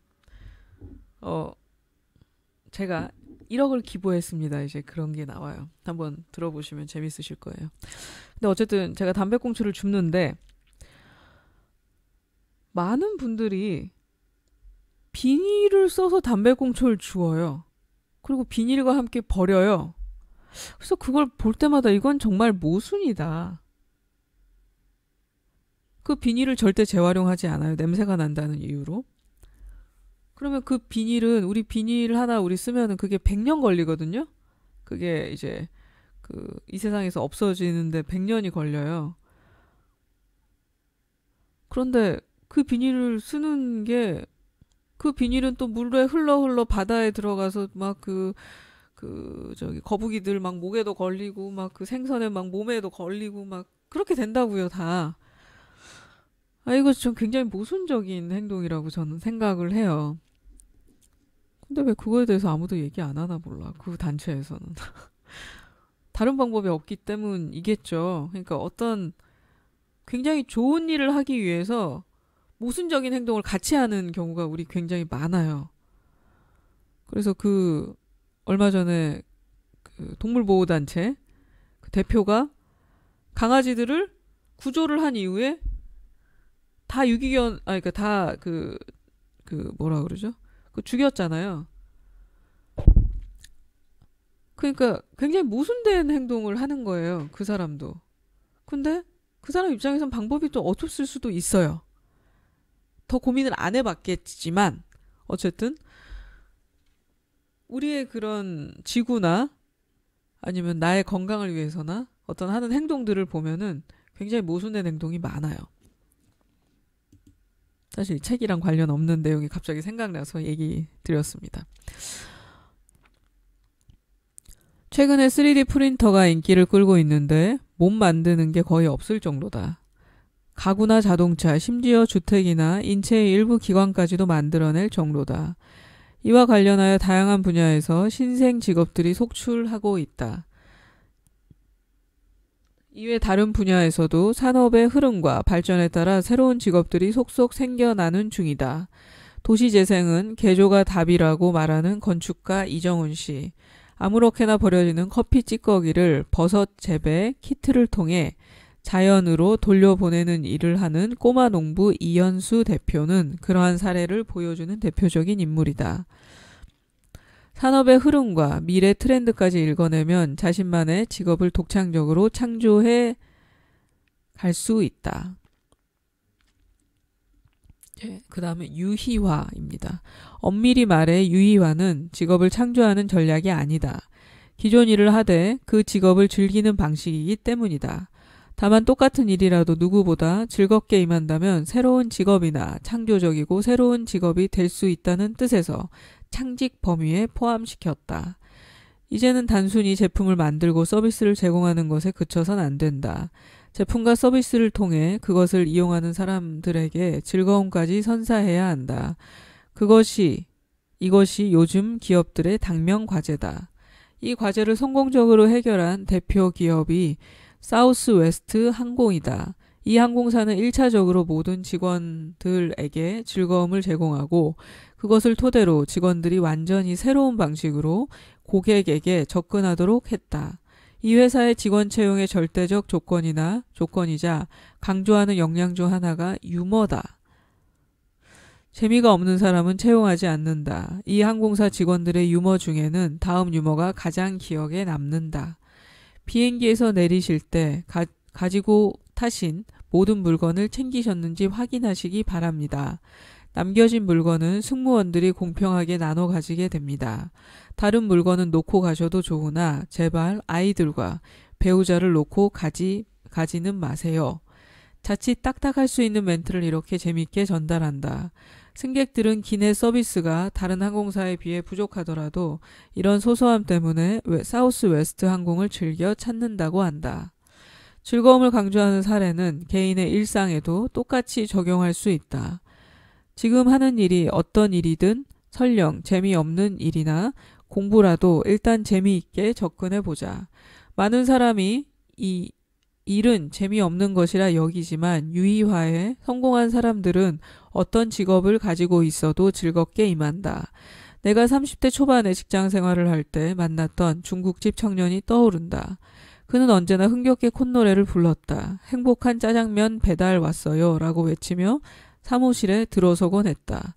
제가 1억을 기부했습니다. 이제 그런 게 나와요. 한번 들어보시면 재밌으실 거예요. 근데 어쨌든 제가 담배꽁초를 줍는데 많은 분들이 비닐을 써서 담배꽁초를 주워요. 그리고 비닐과 함께 버려요. 그래서 그걸 볼 때마다 이건 정말 모순이다. 그 비닐을 절대 재활용하지 않아요. 냄새가 난다는 이유로. 그러면 그 비닐은 우리 비닐 하나 우리 쓰면은 그게 100년 걸리거든요. 그게 이제 이 세상에서 없어지는데 100년이 걸려요. 그런데 그 비닐을 쓰는 게 그 비닐은 또 물에 흘러 바다에 들어가서 막 저기 거북이들 막 목에도 걸리고 막 그 생선에 막 몸에도 걸리고 막 그렇게 된다고요, 다. 이거 좀 굉장히 모순적인 행동이라고 저는 생각을 해요. 근데 왜 그거에 대해서 아무도 얘기 안 하나 몰라. 그 단체에서는. 다른 방법이 없기 때문이겠죠. 그러니까 어떤 굉장히 좋은 일을 하기 위해서 모순적인 행동을 같이 하는 경우가 우리 굉장히 많아요. 그래서 얼마 전에 동물보호단체 대표가 강아지들을 구조를 한 이후에 다 유기견, 그러니까 다 뭐라 그러죠? 죽였잖아요. 그러니까 굉장히 모순된 행동을 하는 거예요. 그 사람도. 근데 그 사람 입장에선 방법이 또 없을 수도 있어요. 더 고민을 안 해봤겠지만 어쨌든 우리의 그런 지구나 아니면 나의 건강을 위해서나 어떤 하는 행동들을 보면은 굉장히 모순된 행동이 많아요. 사실 책이랑 관련 없는 내용이 갑자기 생각나서 얘기 드렸습니다. 최근에 3D 프린터가 인기를 끌고 있는데 몸 만드는 게 거의 없을 정도다. 가구나 자동차, 심지어 주택이나 인체의 일부 기관까지도 만들어낼 정도다. 이와 관련하여 다양한 분야에서 신생 직업들이 속출하고 있다. 이외 다른 분야에서도 산업의 흐름과 발전에 따라 새로운 직업들이 속속 생겨나는 중이다. 도시재생은 개조가 답이라고 말하는 건축가 이정훈 씨. 아무렇게나 버려지는 커피 찌꺼기를 버섯 재배 키트를 통해 자연으로 돌려보내는 일을 하는 꼬마 농부 이현수 대표는 그러한 사례를 보여주는 대표적인 인물이다. 산업의 흐름과 미래 트렌드까지 읽어내면 자신만의 직업을 독창적으로 창조해 갈 수 있다. 그 다음에 유희화입니다. 엄밀히 말해 유희화는 직업을 창조하는 전략이 아니다. 기존 일을 하되 그 직업을 즐기는 방식이기 때문이다. 다만 똑같은 일이라도 누구보다 즐겁게 임한다면 새로운 직업이나 창조적이고 새로운 직업이 될 수 있다는 뜻에서 창직 범위에 포함시켰다. 이제는 단순히 제품을 만들고 서비스를 제공하는 것에 그쳐선 안 된다. 제품과 서비스를 통해 그것을 이용하는 사람들에게 즐거움까지 선사해야 한다. 이것이 요즘 기업들의 당면 과제다. 이 과제를 성공적으로 해결한 대표 기업이 사우스웨스트 항공이다. 이 항공사는 1차적으로 모든 직원들에게 즐거움을 제공하고 그것을 토대로 직원들이 완전히 새로운 방식으로 고객에게 접근하도록 했다. 이 회사의 직원 채용의 절대적 조건이자 강조하는 역량 중 하나가 유머다. 재미가 없는 사람은 채용하지 않는다. 이 항공사 직원들의 유머 중에는 다음 유머가 가장 기억에 남는다. 비행기에서 내리실 때 가지고 타신 모든 물건을 챙기셨는지 확인하시기 바랍니다. 남겨진 물건은 승무원들이 공평하게 나눠 가지게 됩니다. 다른 물건은 놓고 가셔도 좋으나 제발 아이들과 배우자를 놓고 가지는 마세요. 자칫 딱딱할 수 있는 멘트를 이렇게 재밌게 전달한다. 승객들은 기내 서비스가 다른 항공사에 비해 부족하더라도 이런 소소함 때문에 사우스웨스트 항공을 즐겨 찾는다고 한다. 즐거움을 강조하는 사례는 개인의 일상에도 똑같이 적용할 수 있다. 지금 하는 일이 어떤 일이든 설령 재미없는 일이나 공부라도 일단 재미있게 접근해보자. 많은 사람이 이 일은 재미없는 것이라 여기지만 유의화에 성공한 사람들은 어떤 직업을 가지고 있어도 즐겁게 임한다. 내가 30대 초반에 직장 생활을 할 때 만났던 중국집 청년이 떠오른다. 그는 언제나 흥겹게 콧노래를 불렀다. 행복한 짜장면 배달 왔어요 라고 외치며 사무실에 들어서곤 했다.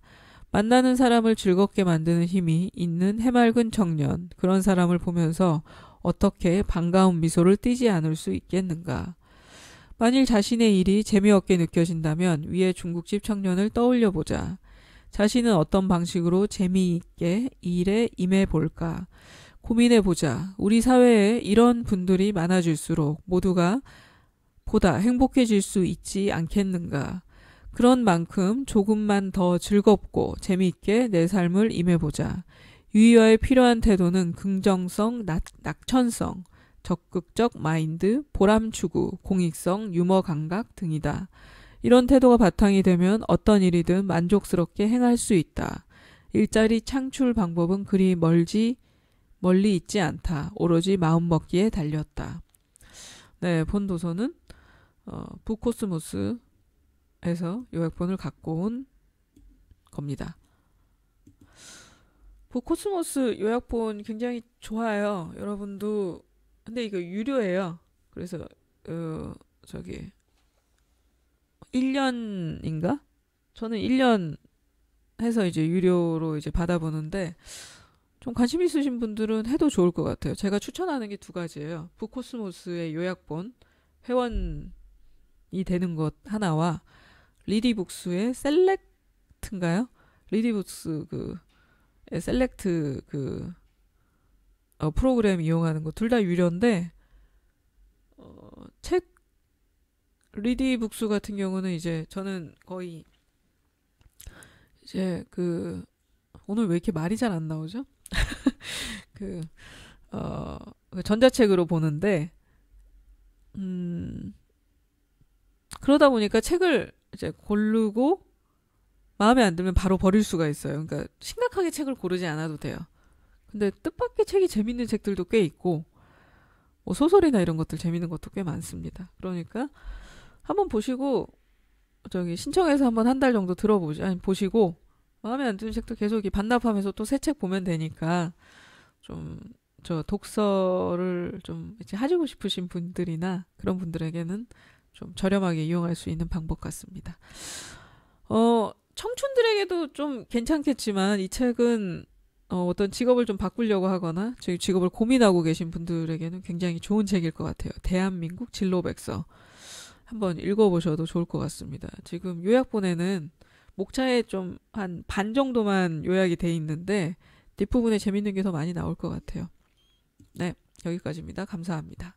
만나는 사람을 즐겁게 만드는 힘이 있는 해맑은 청년. 그런 사람을 보면서 어떻게 반가운 미소를 띠지 않을 수 있겠는가. 만일 자신의 일이 재미없게 느껴진다면 위의 중국집 청년을 떠올려보자. 자신은 어떤 방식으로 재미있게 일에 임해볼까. 고민해보자. 우리 사회에 이런 분들이 많아질수록 모두가 보다 행복해질 수 있지 않겠는가. 그런 만큼 조금만 더 즐겁고 재미있게 내 삶을 임해보자. 유의어에 필요한 태도는 긍정성, 낙천성, 적극적 마인드, 보람 추구, 공익성, 유머 감각 등이다. 이런 태도가 바탕이 되면 어떤 일이든 만족스럽게 행할 수 있다. 일자리 창출 방법은 그리 멀리 있지 않다. 오로지 마음먹기에 달렸다. 네, 본 도서는 북코스모스에서 요약본을 갖고 온 겁니다. 북코스모스 요약본 굉장히 좋아요. 여러분도 근데 이거 유료예요. 그래서 1년인가? 저는 1년 해서 이제 유료로 이제 받아보는데 좀 관심 있으신 분들은 해도 좋을 것 같아요. 제가 추천하는 게 두 가지예요. 북코스모스의 요약본 회원이 되는 것 하나와 리디북스의 셀렉트인가요? 리디북스 셀렉트 프로그램 이용하는 거 둘 다 유료인데 책 리디북스 같은 경우는 이제 저는 거의 이제 오늘 왜 이렇게 말이 잘 안 나오죠? 전자책으로 보는데 그러다 보니까 책을 이제 고르고 마음에 안 들면 바로 버릴 수가 있어요. 그러니까 심각하게 책을 고르지 않아도 돼요. 근데 뜻밖의 책이 재밌는 책들도 꽤 있고 뭐 소설이나 이런 것들 재밌는 것도 꽤 많습니다. 그러니까 한번 보시고 신청해서 한번 한 달 정도 보시고 마음에 안 드는 책도 계속 반납하면서 또 새 책 보면 되니까 좀 독서를 좀 이제 하시고 싶으신 분들이나 그런 분들에게는 좀 저렴하게 이용할 수 있는 방법 같습니다. 청춘들에게도 좀 괜찮겠지만 이 책은 어떤 직업을 좀 바꾸려고 하거나 직업을 고민하고 계신 분들에게는 굉장히 좋은 책일 것 같아요. 대한민국 진로백서 한번 읽어보셔도 좋을 것 같습니다. 지금 요약본에는 목차에 좀 한 반 정도만 요약이 돼 있는데 뒷부분에 재밌는 게 더 많이 나올 것 같아요. 네, 여기까지입니다. 감사합니다.